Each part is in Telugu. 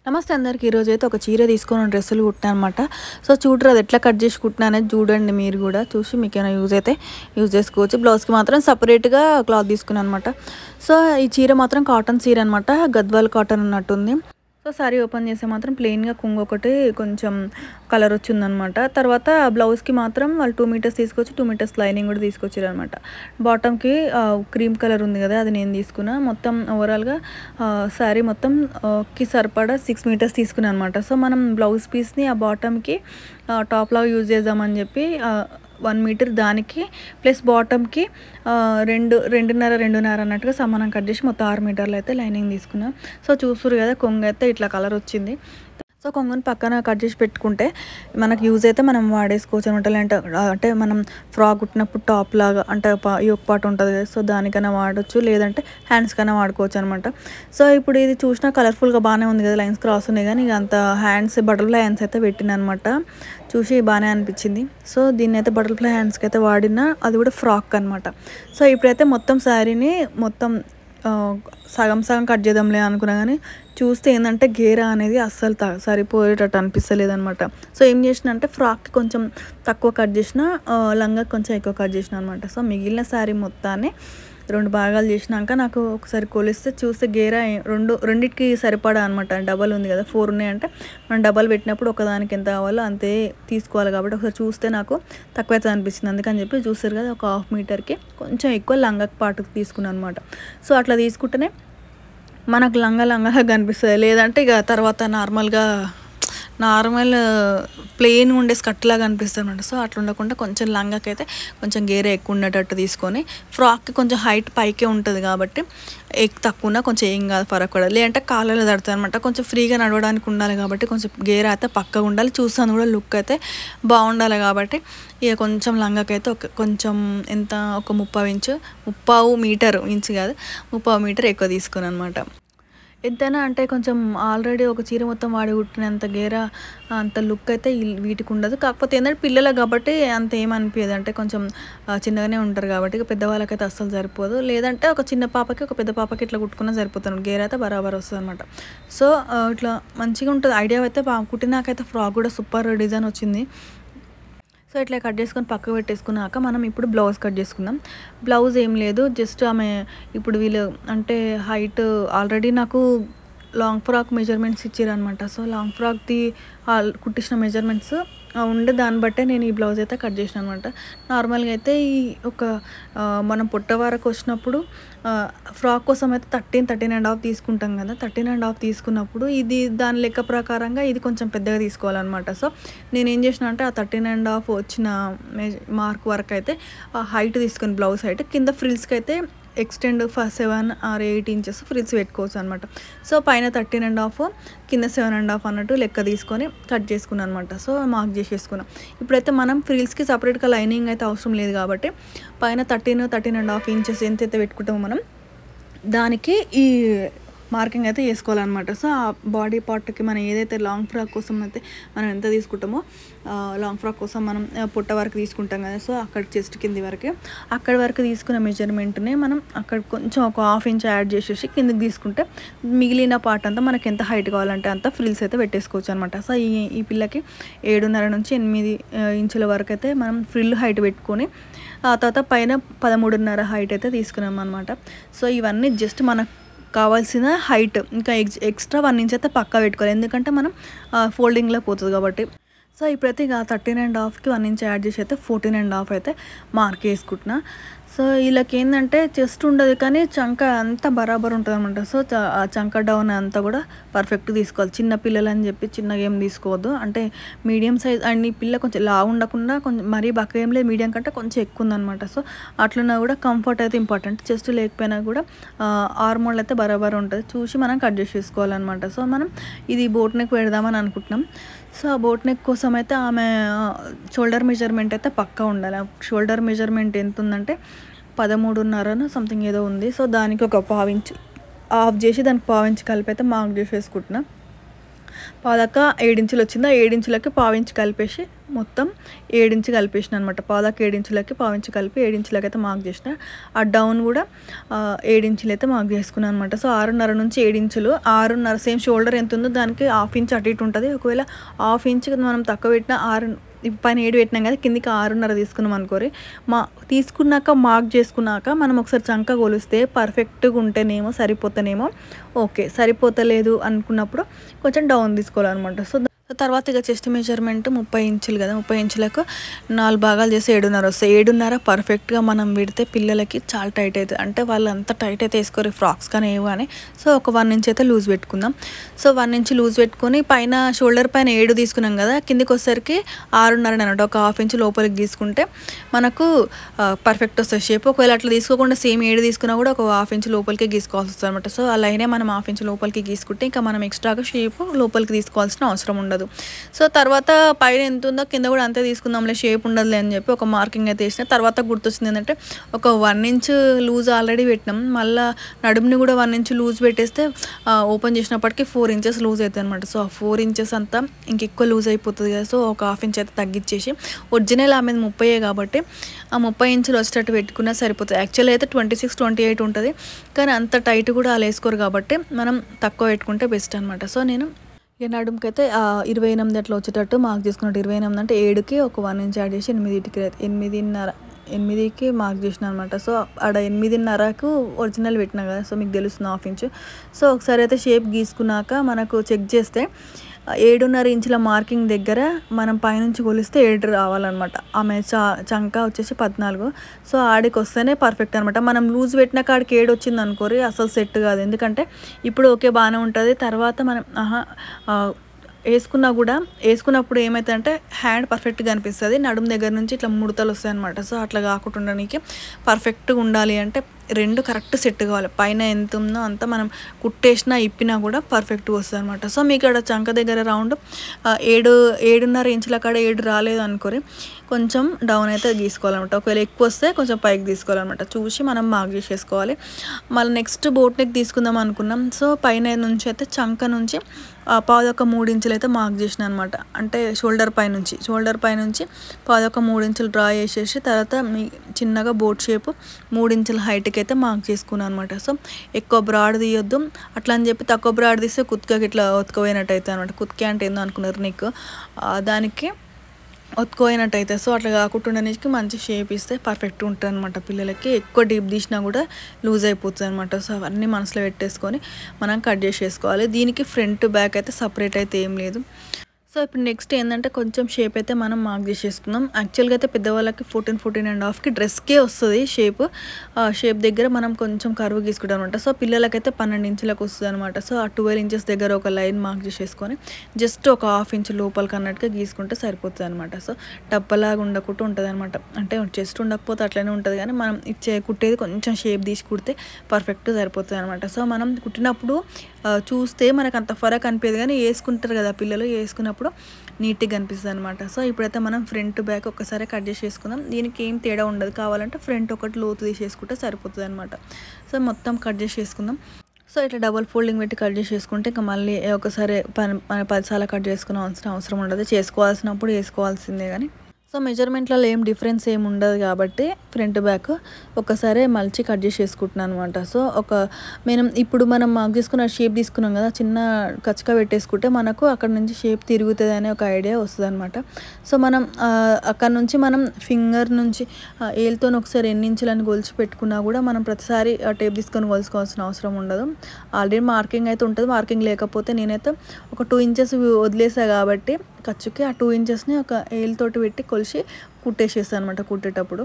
నమస్తే అందరికి ఈరోజైతే ఒక చీర తీసుకొని డ్రెస్సులు కుట్టినా అనమాట. సో చూడరు అది ఎట్లా కట్ చేసి కుట్టినా అనేది చూడండి. మీరు కూడా చూసి మీకేమైనా యూజ్ అయితే యూజ్ చేసుకోవచ్చు. బ్లౌజ్కి మాత్రం సపరేట్గా క్లాత్ తీసుకున్నాను అనమాట. సో ఈ చీర మాత్రం కాటన్ చీర అనమాట, గద్వాల్ కాటన్ అన్నట్టుంది. సో సారీ ఓపెన్ చేస్తే మాత్రం ప్లెయిన్గా కొంగు ఒకటి కొంచెం కలర్ వచ్చిందనమాట. తర్వాత బ్లౌజ్కి మాత్రం వాళ్ళు 2 మీటర్స్ తీసుకొచ్చి 2 మీటర్స్ లైనింగ్ కూడా తీసుకొచ్చారు అనమాట. బాటమ్కి క్రీమ్ కలర్ ఉంది కదా, అది నేను తీసుకున్నా. మొత్తం ఓవరాల్గా శారీ మొత్తం కి సరిపడా 6 మీటర్స్ తీసుకున్నాను అనమాట. సో మనం బ్లౌజ్ పీస్ని ఆ బాటమ్కి టాప్ లాగా యూజ్ చేద్దామని చెప్పి 1 మీటర్ దానికి ప్లస్ బాటమ్కి రెండున్నర అన్నట్టుగా సమానం కట్ చేసి మొత్తం 6 మీటర్లు అయితే లైనింగ్ తీసుకున్నాం. సో చూస్తురు కదా, కొంగు అయితే ఇట్లా కలర్ వచ్చింది. సో కొంగుని పక్కన కట్ చేసి పెట్టుకుంటే మనకు యూజ్ అయితే మనం వాడేసుకోవచ్చు అనమాట. అంటే మనం ఫ్రాక్ కుట్టినప్పుడు టాప్ లాగా అంటే యోక్ పార్ట్ ఉంటుంది కదా, సో దానికైనా వాడచ్చు, లేదంటే హ్యాండ్స్ కైనా వాడుకోవచ్చు అనమాట. సో ఇప్పుడు ఇది చూసినా కలర్ఫుల్గా బాగానే ఉంది కదా, లైన్స్ క్రాస్ ఉన్నాయి, కానీ ఇక అంత హ్యాండ్స్ బటర్ఫ్లై హ్యాండ్స్ అయితే పెట్టిన అనమాట. చూసి బాగానే అనిపించింది. సో దీన్ని అయితే బటర్ఫ్లై హ్యాండ్స్కి అయితే వాడినా, అది కూడా ఫ్రాక్ అనమాట. సో ఇప్పుడైతే మొత్తం శారీని మొత్తం సగం కట్ చేద్దాంలే అనుకున్నా, కానీ చూస్తే ఏంటంటే గేరా అనేది అస్సలు సరిపోయేటట్టు అనిపిస్తలేదు అనమాట. సో ఏం చేసిన అంటే ఫ్రాక్కి కొంచెం తక్కువ కట్ చేసిన, లంగా కొంచెం ఎక్కువ కట్ చేసిన అనమాట. సో మిగిలిన శారీ మొత్తాన్ని 2 భాగాలు చేసినాక నాకు ఒకసారి కొలిస్తే చూస్తే గేరా రెండింటికి సరిపడా అనమాట. డబల్ ఉంది కదా, 4 ఉన్నాయంటే మనం డబల్ పెట్టినప్పుడు ఒకదానికి ఎంత కావాలో అంతే తీసుకోవాలి. కాబట్టి ఒకసారి చూస్తే నాకు తక్కువ అయితే అనిపించింది. అందుకని చెప్పి చూస్తారు కదా, ఒక 1/2 మీటర్కి కొంచెం ఎక్కువ లంగకి పాటుకు తీసుకున్నాను అనమాట. సో అట్లా తీసుకుంటేనే మనకు లంగా కనిపిస్తుంది. లేదంటే ఇక తర్వాత నార్మల్ ప్లెయిన్ ఉండే స్కర్ట్ లాగా అనిపిస్తుంది అనమాట. సో అట్లా ఉండకుండా కొంచెం లంగాకైతే కొంచెం గేర ఎక్కువ ఉండేటట్టు తీసుకొని, ఫ్రాక్కి కొంచెం హైట్ పైకే ఉంటుంది కాబట్టి తక్కువ ఉన్నా కొంచెం ఏం కాదు, ఫరక్ పడదు. లేదంటే కాళ్ళలో తడుతుంది అనమాట. కొంచెం ఫ్రీగా నడవడానికి ఉండాలి కాబట్టి కొంచెం గేర అయితే పక్కగా ఉండాలి. చూస్తాను కూడా లుక్ అయితే బాగుండాలి కాబట్టి ఇక కొంచెం లంగాకైతే కొంచెం ఎంత ఒక 30 మీటర్ కాదు 30 మీటర్ ఎక్కువ తీసుకున్నాను అనమాట. ఎంతైనా అంటే కొంచెం ఆల్రెడీ ఒక చీర మొత్తం వాడి కుట్టినంత గేర అంత లుక్ అయితే వీటికి ఉండదు. కాకపోతే ఏంటంటే పిల్లలు కాబట్టి అంత ఏమనిపించదు, అంటే కొంచెం చిన్నగానే ఉంటారు కాబట్టి ఇక పెద్దవాళ్ళకైతే అస్సలు సరిపోదు. లేదంటే ఒక చిన్న పాపకి ఒక పెద్ద పాపకి ఇట్లా కుట్టుకున్నా సరిపోతుంది, గేర అయితే బరాబర్ వస్తుంది అనమాట. సో ఇట్లా మంచిగా ఉంటుంది ఐడియా అయితే. కుట్టినాకైతే ఫ్రాక్ కూడా సూపర్ డిజైన్ వచ్చింది. సో ఇట్లా కట్ చేసుకొని పక్కకు పెట్టేసుకున్నాక మనం ఇప్పుడు బ్లౌజ్ కట్ చేసుకుందాం. బ్లౌజ్ ఏం లేదు, జస్ట్ ఆమె ఇప్పుడు వీళ్ళు అంటే హైట్ ఆల్రెడీ నాకు లాంగ్ ఫ్రాక్ మెజర్మెంట్స్ ఇచ్చారనమాట. సో లాంగ్ ఫ్రాక్ది కుట్టించిన మెజర్మెంట్స్ ఉండే దాన్ని బట్టే నేను ఈ బ్లౌజ్ అయితే కట్ చేసిన అనమాట. నార్మల్గా అయితే ఈ మనం పొట్ట వరకు వచ్చినప్పుడు ఫ్రాక్ కోసం అయితే 13.5 తీసుకుంటాం కదా. 13.5 తీసుకున్నప్పుడు ఇది దాని లెక్క ప్రకారంగా ఇది కొంచెం పెద్దగా తీసుకోవాలన్నమాట. సో నేను ఏం చేసిన అంటే ఆ 13.5 వచ్చిన మార్క్ వరకు అయితే హైట్ తీసుకుని బ్లౌజ్ హైట్ కింద ఫ్రిల్స్కి అయితే ఎక్స్టెండ్ 7 or 8 ఇంచెస్ ఫ్రిల్స్ పెట్టుకోవచ్చు అనమాట. సో పైన 13.5 కింద 7.5 అన్నట్టు లెక్క తీసుకొని కట్ చేసుకున్నాను అనమాట. సో మార్క్ చేసేసుకున్నాం. ఇప్పుడైతే మనం ఫ్రిల్స్కి సపరేట్గా లైనింగ్ అయితే అవసరం లేదు కాబట్టి పైన 13.5 ఇంచెస్ ఎంతైతే పెట్టుకుంటామో మనం దానికి ఈ మార్కింగ్ అయితే చేసుకోవాలన్నమాట. సో ఆ బాడీ పార్ట్కి మనం ఏదైతే లాంగ్ ఫ్రాక్ కోసం అయితే మనం ఎంత తీసుకుంటామో, లాంగ్ ఫ్రాక్ కోసం మనం పొట్ట వరకు తీసుకుంటాం కదా, సో అక్కడ చెస్ట్ కింది వరకు అక్కడి వరకు తీసుకున్న మెజర్మెంట్ని మనం అక్కడ కొంచెం ఒక 1/2 ఇంచ్ యాడ్ చేసేసి కిందకి తీసుకుంటే మిగిలిన పార్ట్ అంతా మనకి ఎంత హైట్ కావాలంటే అంత ఫ్రిల్స్ అయితే పెట్టేసుకోవచ్చు అనమాట. సో ఈ పిల్లకి 7.5 నుంచి 8 ఇంచుల వరకు అయితే మనం ఫ్రిల్ హైట్ పెట్టుకొని ఆ తర్వాత పైన 13.5 హైట్ అయితే తీసుకున్నాం అనమాట. సో ఇవన్నీ జస్ట్ మనకు కావాల్సిన హైట్, ఇంకా ఎక్స్ట్రా 1 ఇంచ్ అయితే పక్కా పెట్టుకోవాలి, ఎందుకంటే మనం ఫోల్డింగ్లో పోతుంది కాబట్టి. సో ఇప్పుడైతే ఇక 13.5కి 1 ఇంచ్ యాడ్ చేసి అయితే 14.5 అయితే మార్క్ వేసుకుంటున్నా. సో వీళ్ళకి ఏంటంటే చెస్ట్ ఉండదు కానీ చంక అంతా బరాబర్ ఉంటుంది అనమాట. సో ఆ చంక డౌన్ అంతా కూడా పర్ఫెక్ట్ తీసుకోవాలి. చిన్న పిల్లలు అని చెప్పి చిన్నగా ఏం తీసుకోవద్దు, అంటే మీడియం సైజ్ అండ్ ఈ పిల్ల కొంచెం లావు ఉండకుండా కొంచెం మరీ బక్క ఏం లేదు, మీడియం కంటే కొంచెం ఎక్కువ ఉందన్నమాట. సో అట్లన్నా కూడా కంఫర్ట్ అయితే ఇంపార్టెంట్. చెస్ట్ లేకపోయినా కూడా ఆర్మోల్ అయితే బరాబర్ ఉంటుంది, చూసి మనం కట్ చేసేసుకోవాలన్నమాట. సో మనం ఇది బోట్ నెక్ పెడదామని అనుకుంటున్నాం. సో ఆ బోట్ నెక్ కోసం అయితే ఆమె షోల్డర్ మెజర్మెంట్ అయితే పక్కా ఉండాలి. షోల్డర్ మెజర్మెంట్ ఎంత ఉందంటే 13.5 సంథింగ్ ఏదో ఉంది. సో దానికి ఒక 1/2 ఇంచ్ ఆఫ్ చేసి దానికి 1/2 ఇంచ్ కలిపి అయితే మార్క్ చేసేసుకుంటున్నా. పాదాక 7 ఇంచులు వచ్చింది. ఆ 7 ఇంచులకి పావు ఇంచు కలిపేసి మొత్తం 7 ఇంచు కలిపేసిన అనమాట. పాదాక 7 ఇంచులకి పావు ఇంచు కలిపి 7 ఇంచులకి అయితే మార్క్ చేసిన. ఆ డౌన్ కూడా 7 ఇంచులు అయితే మార్క్ చేసుకున్నాను అనమాట. సో 6.5 నుంచి 7 ఇంచులు, 6.5 సేమ్ షోల్డర్ ఎంత ఉందో దానికి హాఫ్ ఇంచ్ అటు ఇటు ఉంటుంది. ఒకవేళ హాఫ్ ఇంచ్ మనం తక్కువ పెట్టిన 6 పైన 7 పెట్టినాం కదా, కిందికి 6.5 తీసుకున్నాం అనుకోరి. తీసుకున్నాక మార్క్ చేసుకున్నాక మనం ఒకసారి చంక కొలిస్తే పర్ఫెక్ట్గా ఉంటేనేమో సరిపోతేనేమో ఓకే, సరిపోతలేదు అనుకున్నప్పుడు కొంచెం డౌన్ తీసుకోవాలన్నమాట. సో తర్వాత ఇక చెస్ట్ మెజర్మెంట్ 30 ఇంచులు కదా, 30 ఇంచులకు 4 భాగాలు చేసి 7.5 వస్తాయి. 7.5 పర్ఫెక్ట్గా మనం పెడితే పిల్లలకి చాలా టైట్ అవుతుంది. అంటే వాళ్ళు అంత టైట్ అయితే వేసుకోరు ఫ్రాక్స్ కానీ ఏవో అని. సో ఒక 1 ఇంచ్ అయితే లూజ్ పెట్టుకుందాం. సో 1 ఇంచ్ లూజ్ పెట్టుకొని పైన షోల్డర్ పైన 7 తీసుకున్నాం కదా, కిందికి వచ్చేసరికి 6.5 అన్నట్టు ఒక హాఫ్ ఇంచ్ లోపలికి తీసుకుంటే మనకు పర్ఫెక్ట్ వస్తుంది షేప్. ఒకవేళ అట్లా తీసుకోకుండా సేమ్ 7 తీసుకున్నా కూడా ఒక హాఫ్ ఇంచ్ లోపలికి గీసుకోవాల్సి వస్తుంది అనమాట. సో అలానే మనం హాఫ్ ఇంచ్ లోపలికి గీసుకుంటే ఇంకా మనం ఎక్స్ట్రాగా షేప్ లోపలికి తీసుకోవాల్సిన అవసరం ఉండదు. సో తర్వాత పైన ఎంత ఉందో కింద కూడా అంతే తీసుకుందాంలే, షేప్ ఉండదులే అని చెప్పి ఒక మార్కింగ్ అయితే వేసిన. తర్వాత గుర్తొచ్చింది ఏంటంటే ఒక 1 ఇంచ్ లూజ్ ఆల్రెడీ పెట్టినాం, మళ్ళీ నడుముని కూడా 1 ఇంచ్ లూజ్ పెట్టేస్తే ఓపెన్ చేసినప్పటికీ 4 ఇంచెస్ లూజ్ అవుతుంది అనమాట. సో ఆ 4 ఇంచెస్ అంతా ఇంకెక్కువ లూజ్ అయిపోతుంది కదా. సో ఒక హాఫ్ ఇంచ్ అయితే తగ్గించేసి, ఒరిజినల్ ఆమె 30 కాబట్టి ఆ 30 ఇంచులు వచ్చేటట్టు పెట్టుకున్నా సరిపోతుంది. యాక్చువల్ అయితే 26, 28 ఉంటుంది, కానీ అంత టైట్ కూడా అలా వేసుకోరు కాబట్టి మనం తక్కువ పెట్టుకుంటే బెస్ట్ అనమాట. సో నేను ఇక నడుముకైతే 28 అట్లా వచ్చేటట్టు మార్క్ చేసుకున్నట్టు. 28 అంటే 7కి ఒక 1 ఇంచ్ యాడ్ చేసి 8కి మార్క్ చేసిన అనమాట. సో ఆడ 8.5కు ఒరిజినల్ పెట్టినా కదా, సో మీకు తెలుస్తుంది హాఫ్ ఇంచ్. సో ఒకసారి అయితే షేప్ గీసుకున్నాక మనకు చెక్ చేస్తే 7.5 ఇంచుల మార్కింగ్ దగ్గర మనం పైనుంచి కొలిస్తే 7 రావాలన్నమాట. ఆమె చంక వచ్చేసి 14. సో ఆడికి వస్తేనే పర్ఫెక్ట్ అనమాట. మనం లూజ్ పెట్టిన కాడికి 7 వచ్చింది అనుకోరి అసలు సెట్ కాదు. ఎందుకంటే ఇప్పుడు ఓకే బాగానే ఉంటుంది, తర్వాత మనం వేసుకున్నప్పుడు ఏమవుతుందంటే హ్యాండ్ పర్ఫెక్ట్గా అనిపిస్తుంది. నడుము దగ్గర నుంచి ఇట్లా ముడతలు వస్తాయి అనమాట. సో అట్లా కాకుండా ఉండడానికి పర్ఫెక్ట్గా ఉండాలి అంటే 2 కరెక్ట్ సెట్ కావాలి. పైన ఎంత ఉందో అంతా మనం కుట్టేసినా ఇప్పినా కూడా పర్ఫెక్ట్గా వస్తుంది అనమాట. సో మీకు ఇక్కడ చంక దగ్గర రౌండ్ 7.5 ఇంచుల కాడ 7 రాలేదు అనుకోరి, కొంచెం డౌన్ అయితే గీసుకోవాలన్నమాట. ఒకవేళ ఎక్కువ వస్తే కొంచెం పైకి తీసుకోవాలన్నమాట. చూసి మనం మార్క్ చేసేసుకోవాలి. మళ్ళీ నెక్స్ట్ బోట్ నెక్ తీసుకుందాం అనుకున్నాం. సో పైన నుంచి అయితే చంక నుంచి పాదొక 3 ఇంచులు అయితే మార్క్ చేసిన అనమాట. అంటే షోల్డర్ పై నుంచి పాదొక 3 ఇంచులు డ్రా చేసేసి తర్వాత మీ చిన్నగా బోట్ షేప్ 3 ఇంచుల హైట్కి అయితే మార్క్ చేసుకున్నాను అనమాట. సో ఎక్కువ బ్రాడ్ తీయొద్దు, అట్లా అని చెప్పి తక్కువ బ్రాడ్ తీస్తే కుత్కకి ఇట్లా ఒత్తుకుపోయినట్టు అవుతుంది అనమాట. కుత్కే అంటే ఏందో అనుకున్నారు నీకు, దానికి ఒత్తుకోయినట్టు అయితే. సో అట్లా కాకుండా మంచి షేప్ ఇస్తే పర్ఫెక్ట్గా ఉంటుంది అనమాట. పిల్లలకి ఎక్కువ డీప్ తీసినా కూడా లూజ్ అయిపోతుంది అనమాట. సో అవన్నీ మనసులో పెట్టేసుకొని మనం కట్ చేసేసుకోవాలి. దీనికి ఫ్రంట్ బ్యాక్ అయితే సపరేట్ అయితే ఏం లేదు. సో ఇప్పుడు నెక్స్ట్ ఏంటంటే కొంచెం షేప్ అయితే మనం మార్క్ చేసేసుకుందాం. యాక్చువల్గా అయితే పెద్దవాళ్ళకి 14.5కి డ్రెస్కే వస్తుంది షేప్ దగ్గర మనం కొంచెం కరువు గీసుకుంటాం అనమాట. సో పిల్లలకైతే 12 ఇంచులకు వస్తుంది అనమాట. సో ఆ 12 ఇంచెస్ దగ్గర ఒక లైన్ మార్క్ చేసేసుకొని జస్ట్ ఒక హాఫ్ ఇంచ్ లోపలికి అన్నట్టుగా గీసుకుంటే సరిపోతుంది అనమాట. సో డబ్బలాగా ఉండకుండా ఉంటుంది అనమాట. అంటే చెస్ట్ ఉండకపోతే అట్లనే ఉంటుంది, కానీ మనం కుట్టేది కొంచెం షేప్ తీసి కుడితే పర్ఫెక్ట్ సరిపోతుంది అనమాట. సో మనం కుట్టినప్పుడు చూస్తే మనకు అంత ఫరక్ అనిపించదు, కానీ వేసుకుంటారు కదా పిల్లలు, వేసుకున్నప్పుడు నీట్గా కనిపిస్తుంది అనమాట. సో ఇప్పుడైతే మనం ఫ్రంట్ బ్యాక్ ఒక్కసారి కట్ చేసేసుకుందాం. దీనికి ఏం తేడా ఉండదు, కావాలంటే ఫ్రంట్ ఒకటి లోతు తీసేసుకుంటే సరిపోతుంది అనమాట. సో మొత్తం కట్ చేసేసుకుందాం. సో ఇట్లా డబల్ ఫోల్డింగ్ పెట్టి కట్ చేసేసుకుంటే ఇంకా మళ్ళీ ఒకసారి 10 సార్లు కట్ చేసుకునే అవసరం ఉండదు. చేసుకోవాల్సినప్పుడు వేసుకోవాల్సిందే. కానీ సో మెజర్మెంట్లలో ఏం డిఫరెన్స్ ఏమి ఉండదు కాబట్టి ఫ్రంట్ బ్యాక్ ఒకసారి మలిచి కట్ చేసేసుకుంటున్నాను అనమాట. సో ఇప్పుడు మనం మార్క్ చేసుకున్న షేప్ తీసుకున్నాం కదా, చిన్న కచ్చక పెట్టేసుకుంటే మనకు అక్కడ నుంచి షేప్ తిరుగుతుంది అనే ఒక ఐడియా వస్తుంది అనమాట. సో మనం అక్కడ నుంచి మనం ఫింగర్ నుంచి ఏలుతో ఒకసారి ఎన్ని ఇంచులని కొలిచి పెట్టుకున్నా కూడా మనం ప్రతిసారి టేప్ తీసుకొని కొలుసుకోవాల్సిన అవసరం ఉండదు. ఆల్రెడీ మార్కింగ్ అయితే ఉంటుంది. మార్కింగ్ లేకపోతే నేనైతే ఒక 2 ఇంచెస్ వదిలేసా కాబట్టి ఖర్చుకి ఆ 2 ఇంచెస్ని ఒక ఏలుతోటి పెట్టి కొలిచి కుట్టేసేస్తాను అనమాట కుట్టేటప్పుడు.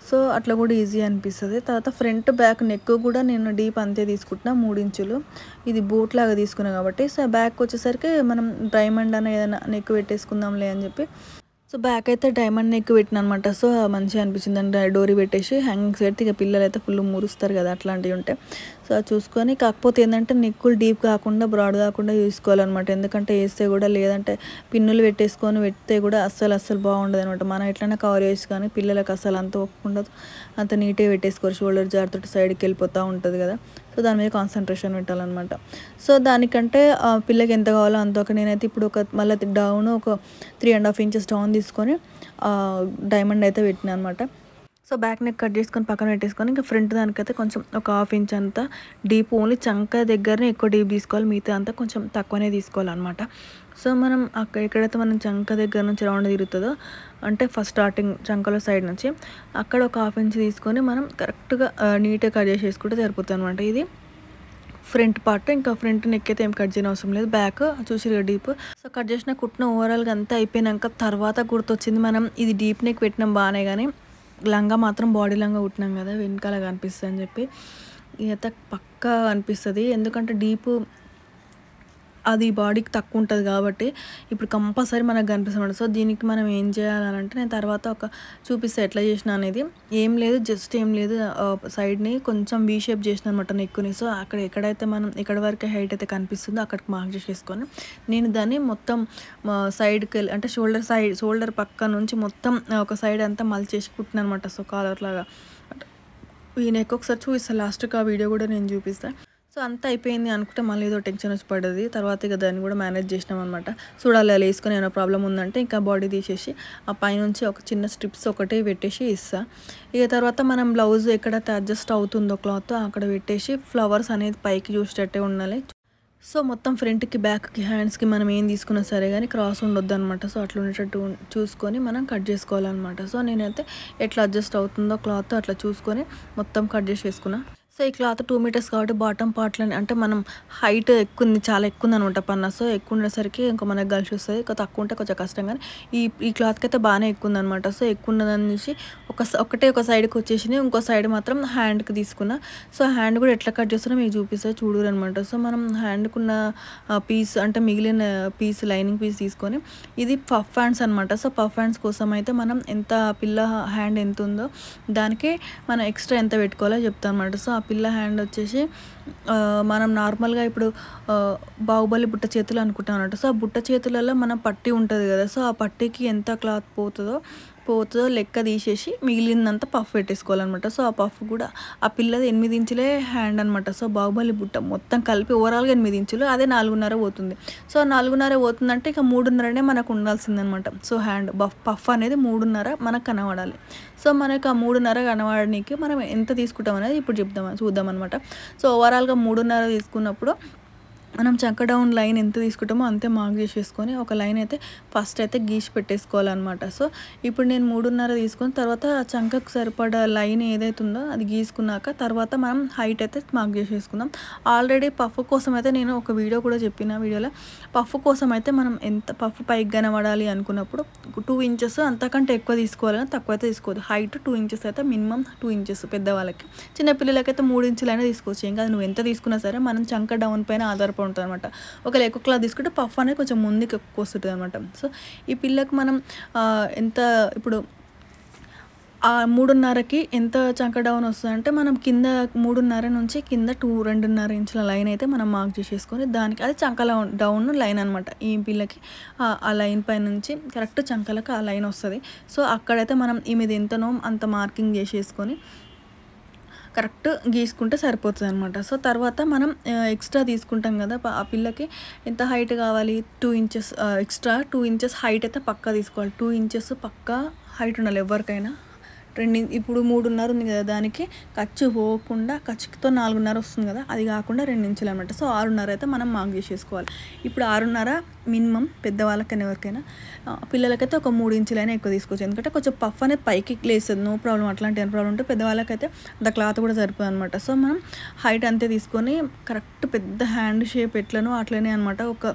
సో అట్లా కూడా ఈజీ అనిపిస్తుంది. తర్వాత ఫ్రంట్ బ్యాక్ నెక్ కూడా నేను డీప్ అంతే తీసుకుంటున్నా, 3 ఇంచులు. ఇది బోట్ లాగా తీసుకున్నాను కాబట్టి. సో బ్యాక్ వచ్చేసరికి మనం డైమండ్ అనే ఏదైనా నెక్ పెట్టేసుకుందాంలే అని చెప్పి సో బ్యాక్ అయితే డైమండ్ నెక్ పెట్టిన అనమాట. సో మంచిగా అనిపించింది. అంటే డోరీ పెట్టేసి హ్యాంగింగ్స్ పెడితే ఇక పిల్లలు అయితే ఫుల్ మురుస్తారు కదా, అట్లాంటివి ఉంటాయి. సో అది చూసుకొని, కాకపోతే ఏంటంటే నెక్కులు డీప్ కాకుండా బ్రాడ్ కాకుండా చూసుకోవాలన్నమాట. ఎందుకంటే వేస్తే కూడా లేదంటే పిన్నులు పెట్టేసుకొని పెడితే కూడా అస్సలు బాగుండదు అనమాట. మనం ఎట్లైనా కవర్ చేసి కానీ పిల్లలకు అసలు అంత ఒప్పుకుండదు, అంత నీట్గా పెట్టేసుకోరు. షోల్డర్ జారుతోటి సైడ్కి వెళ్ళిపోతూ ఉంటుంది కదా, సో దాని మీద కాన్సన్ట్రేషన్ పెట్టాలన్నమాట. సో దానికంటే పిల్లకి ఎంత కావాలో అంత నేనైతే ఇప్పుడు మళ్ళీ డౌన్ ఒక 3.5 ఇంచెస్ డౌన్ తీసుకొని డైమండ్ అయితే పెట్టినా అనమాట. సో బ్యాక్ నెక్ కట్ చేసుకొని పక్కన పెట్టేసుకొని ఇంకా ఫ్రంట్ దానికైతే కొంచెం ఒక 1/2 ఇంచ్ అంతా డీప్, ఓన్లీ చంక దగ్గరనే ఎక్కువ డీప్ తీసుకోవాలి, మిగతా అంతా కొంచెం తక్కువనే తీసుకోవాలన్నమాట. సో మనం ఎక్కడైతే మనం చంక దగ్గర నుంచి రౌండ్ తిరుగుతుందో అంటే ఫస్ట్ స్టార్టింగ్ చంకలో సైడ్ నుంచి అక్కడ ఒక 1/2 ఇంచ్ తీసుకొని మనం కరెక్ట్గా నీట్గా కట్ చేసేసుకుంటే సరిపోతుంది అనమాట. ఇది ఫ్రంట్ పార్ట్. ఇంకా ఫ్రంట్ నెక్ అయితే ఏం కట్ చేయని అవసరం లేదు, బ్యాక్ చూసి డీప్. సో కట్ చేసిన కుట్టిన ఓవరాల్గా అంతా అయిపోయినాక తర్వాత గుర్తొచ్చింది, మనం ఇది డీప్ నెక్ పెట్టినాం బాగానే, కానీ లంగా మాత్రం బాడీ లంగా కుట్టినాం కదా వెనకాల కనిపిస్తుంది అని చెప్పి ఇదైతే పక్కా అనిపిస్తుంది. ఎందుకంటే డీప్ అది బాడీకి తక్కువ ఉంటుంది కాబట్టి ఇప్పుడు కంపల్సరీ మనకు కనిపిస్తుంది. సో దీనికి మనం ఏం చేయాలంటే నేను తర్వాత చూపిస్తాను ఎట్లా చేసిన అనేది. ఏం లేదు, జస్ట్ ఏం లేదు, సైడ్ని కొంచెం వీ షేప్ చేసిన అనమాట నెక్కుని. సో ఎక్కడైతే మనం ఎక్కడి వరకు హైట్ అయితే కనిపిస్తుందో అక్కడికి మార్క్ చేసేసుకొని నేను దాన్ని మొత్తం సైడ్కి వెళ్ళి అంటే షోల్డర్ పక్క నుంచి మొత్తం ఒక సైడ్ అంతా మలిచేసి కుట్టిన అనమాట. సో కాలర్ లాగా ఈ నెక్ ఒకసారి చూపిస్తాను, లాస్ట్కి ఆ వీడియో కూడా నేను చూపిస్తాను. సో అంతా అయిపోయింది అనుకుంటే మళ్ళీ ఏదో టెన్షన్ వచ్చి పడ్డది. తర్వాత ఇక దాన్ని కూడా మేనేజ్ చేసినాం అనమాట. చూడాలి అలా వేసుకొని ఏమైనా ప్రాబ్లం ఉందంటే ఇంకా బాడీ తీసేసి ఆ పైనుంచి ఒక చిన్న స్ట్రిప్స్ ఒకటే పెట్టేసి ఇస్తా. ఇక తర్వాత మనం బ్లౌజ్ ఎక్కడైతే అడ్జస్ట్ అవుతుందో క్లాత్ అక్కడ పెట్టేసి ఫ్లవర్స్ అనేది పైకి చూసేటట్టే ఉండాలి. సో మొత్తం ఫ్రంట్కి బ్యాక్కి హ్యాండ్స్కి మనం ఏం తీసుకున్నా సరే కానీ క్రాస్ ఉండొద్దు అనమాట. సో అట్లా ఉండేటట్టు చూసుకొని మనం కట్ చేసుకోవాలన్నమాట. సో నేనైతే ఎట్లా అడ్జస్ట్ అవుతుందో క్లాత్ అట్లా చూసుకొని మొత్తం కట్ చేసేసుకున్నా. సో ఈ క్లాత్ 2 మీటర్స్ కాబట్టి బాటమ్ పార్ట్లని అంటే మనం హైట్ ఎక్కువ ఉంది, చాలా ఎక్కువ ఉంది అనమాట పన్న. సో ఎక్కువ ఉండేసరికి ఇంకా మనకు కలిసి వస్తుంది, ఇంకా తక్కువ ఉంటే కొంచెం కష్టం. కానీ ఈ క్లాత్కి అయితే బాగానే ఎక్కువ ఉందనమాట. సో ఎక్కువ ఉన్నదాన్ని నుంచి ఒక సైడ్కి వచ్చేసి ఇంకో సైడ్ మాత్రం హ్యాండ్కి తీసుకున్నా. సో హ్యాండ్ కూడా ఎట్లా కట్ చేస్తున్నా మీకు చూపిస్తా చూడరు అనమాట. సో మనం హ్యాండ్కున్న పీస్ అంటే మిగిలిన పీస్ లైనింగ్ పీస్ తీసుకొని ఇది పఫ్ హ్యాండ్స్ అనమాట. సో పఫ్ హ్యాండ్స్ కోసం అయితే మనం ఎంత పిల్ల హ్యాండ్ ఎంత ఉందో దానికి మనం ఎక్స్ట్రా ఎంత పెట్టుకోవాలో చెప్తాను అనమాట. సో పిల్ల హ్యాండ్ వచ్చేసి మనం నార్మల్గా ఇప్పుడు బాహుబలి బుట్ట చేతులు అనుకుంటాం అన్నట్టు. సో ఆ బుట్ట చేతులలో మనం పట్టీ ఉంటుంది కదా, సో ఆ పట్టీకి ఎంత క్లాత్ పోతుందో లెక్క తీసేసి మిగిలినంత పఫ్ పెట్టేసుకోవాలన్నమాట. సో ఆ పఫ్ కూడా ఆ పిల్లది 8 ఇంచులే హ్యాండ్ అనమాట. సో బాహుబలి బుట్ట మొత్తం కలిపి ఓవరాల్గా 8 ఇంచులు, అదే 4.5 పోతుంది. సో 4.5 పోతుందంటే ఇక 3.5 మనకు ఉండాల్సిందనమాట. సో హ్యాండ్ పఫ్ అనేది 3.5 మనకు కనబడాలి. సో మనకు ఆ 3.5 కనబడడానికి మనం ఎంత తీసుకుంటాం అనేది ఇప్పుడు చూద్దాం అనమాట. సో ఓవరాల్గా 3.5 తీసుకున్నప్పుడు మనం చంక డౌన్ లైన్ ఎంత తీసుకుంటామో అంతే మార్క్ చేసేసుకొని ఒక లైన్ అయితే ఫస్ట్ అయితే గీసి పెట్టేసుకోవాలన్నమాట. సో ఇప్పుడు నేను 3.5 తీసుకొని తర్వాత చంకకు సరిపడా లైన్ ఏదైతే ఉందో అది గీసుకున్నాక తర్వాత మనం హైట్ అయితే మార్క్ చేసేసుకుందాం. ఆల్రెడీ పఫ్ కోసం అయితే నేను ఒక వీడియో కూడా చెప్పిన, వీడియోలో పఫ్ కోసం అయితే మనం ఎంత పఫ్ పైకి కనబడాలి అనుకున్నప్పుడు 2 ఇంచెస్ అంతకంటే ఎక్కువ తీసుకోవాలని తక్కువ అయితే తీసుకోవద్దు. హైట్ 2 ఇంచెస్ అయితే మినిమం 2 ఇంచెస్ పెద్దవాళ్ళకి, చిన్నపిల్లలకైతే 3 ఇంచులైనా తీసుకోవచ్చు. ఇంకా నువ్వు ఎంత తీసుకున్నా సరే మనం చంక డౌన్ పైన ఆధారపడి ఉంటుంది అనమాట. ఒకవేళ ఎక్కువ క్లాత్ తీసుకుంటే పఫ్ అనేది కొంచెం ముందుకు ఎక్కువ వస్తుంది అనమాట. సో ఈ పిల్లకి మనం ఎంత ఇప్పుడు ఆ 3.5కి ఎంత చంక డౌన్ వస్తుంది అంటే మనం కింద 3.5 నుంచి కింద 2.5 ఇంచుల లైన్ అయితే మనం మార్క్ చేసేసుకొని దానికి అది చంక డౌన్ లైన్ అనమాట. ఈ పిల్లకి ఆ లైన్ పై నుంచి కరెక్ట్ చంకలకు ఆ లైన్ వస్తుంది. సో అక్కడైతే మనం ఈమెది ఎంతనో అంత మార్కింగ్ చేసేసుకొని కరెక్ట్ గీసుకుంటే సరిపోతుంది అనమాట. సో తర్వాత మనం ఎక్స్ట్రా తీసుకుంటాం కదా, ఆ పిల్లకి ఎంత హైట్ కావాలి 2 ఇంచెస్ ఎక్స్ట్రా 2 ఇంచెస్ హైట్ అయితే పక్కా తీసుకోవాలి. 2 ఇంచెస్ పక్కా హైట్ ఉండాలి ఎవరికైనా. ఇప్పుడు 3.5 ఉంది కదా, దానికి ఖర్చు పోకుండా ఖర్చుతో 4.5 వస్తుంది కదా, అది కాకుండా 2 ఇంచులు అనమాట. సో 6.5 అయితే మనం మార్క్ చేసేసుకోవాలి. ఇప్పుడు 6.5 మినిమం పెద్దవాళ్ళకైనా ఎవరికైనా, పిల్లలకైతే ఒక 3 ఇంచులైనా ఎక్కువ తీసుకోవచ్చు. ఎందుకంటే కొంచెం పఫ్ అనేది పైకి లేస్తుంది, నో ప్రాబ్లం. అట్లాంటి ఏం ప్రాబ్లం ఉంటే పెద్దవాళ్ళకైతే అంత క్లాత్ కూడా సరిపోదు అనమాట. సో మనం హైట్ అంతే తీసుకొని కరెక్ట్ పెద్ద హ్యాండ్ షేప్ ఎట్లనో అట్లనే అనమాట ఒక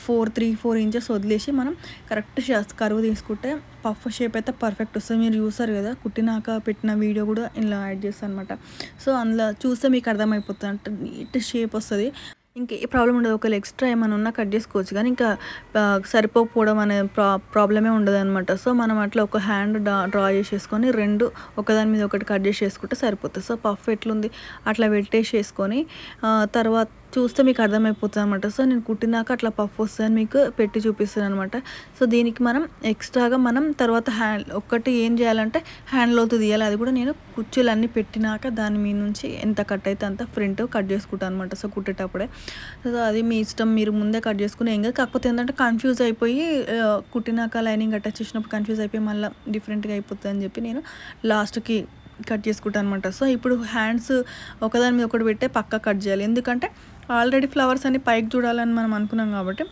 4 ఇంచెస్ వదిలేసి మనం కరెక్ట్ కరువు తీసుకుంటే పఫ్ షేప్ అయితే పర్ఫెక్ట్ వస్తుంది. మీరు చూసారు కదా, కుట్టినాక పెట్టిన వీడియో కూడా ఇలా యాడ్ చేస్తాను అనమాట. సో అందులో చూస్తే మీకు అర్థమైపోతుంది, అంటే నీట్ షేప్ వస్తుంది. ఇంకే ప్రాబ్లమ్ ఉండదు. ఒకవేళ ఎక్స్ట్రా ఏమైనా ఉన్నా కట్ చేసుకోవచ్చు. కానీ ఇంకా సరిపోకపోవడం అనే ప్రాబ్లమే ఉండదనమాట. సో, మనం అట్లా ఒక హ్యాండ్ డ్రా చేసేసుకొని 2 ఒకదాని మీద ఒకటి కట్ చేసేసుకుంటే సరిపోతుంది. సో, పఫ్ ఎట్లుంది అట్లా పెట్టేసేసుకొని తర్వాత చూస్తే మీకు అర్థమైపోతుంది అనమాట. సో, నేను కుట్టినాక అట్లా పఫ్ వస్తుందని మీకు పెట్టి చూపిస్తాను అనమాట. సో, దీనికి మనం ఎక్స్ట్రాగా మనం తర్వాత ఒక్కటి ఏం చేయాలంటే హ్యాండ్ లోతు తీయాలి. అది కూడా నేను కుర్చీలన్నీ పెట్టినాక దాని మీద నుంచి ఎంత కట్ అయితే అంత ఫ్రంట్ కట్ చేసుకుంటాను అనమాట. సో, కుట్టేటప్పుడే సో, అది మీ ఇష్టం. మీరు ముందే కట్ చేసుకుని ఏం కాదు. కాకపోతే ఏంటంటే కన్ఫ్యూజ్ అయిపోయి కుట్టినాక లైనింగ్ అటాచ్ చేసినప్పుడు కన్ఫ్యూజ్ అయిపోయి మళ్ళీ డిఫరెంట్గా అయిపోతుంది అని చెప్పి నేను లాస్ట్కి కట్ చేసుకుంటాను అనమాట. సో, ఇప్పుడు హ్యాండ్స్ ఒకదాని మీద ఒకటి పెట్టే పక్కా కట్ చేయాలి. ఎందుకంటే ఆల్రెడీ ఫ్లవర్స్ అన్ని పైకి చూడాలని మనం అనుకున్నాం కాబట్టి.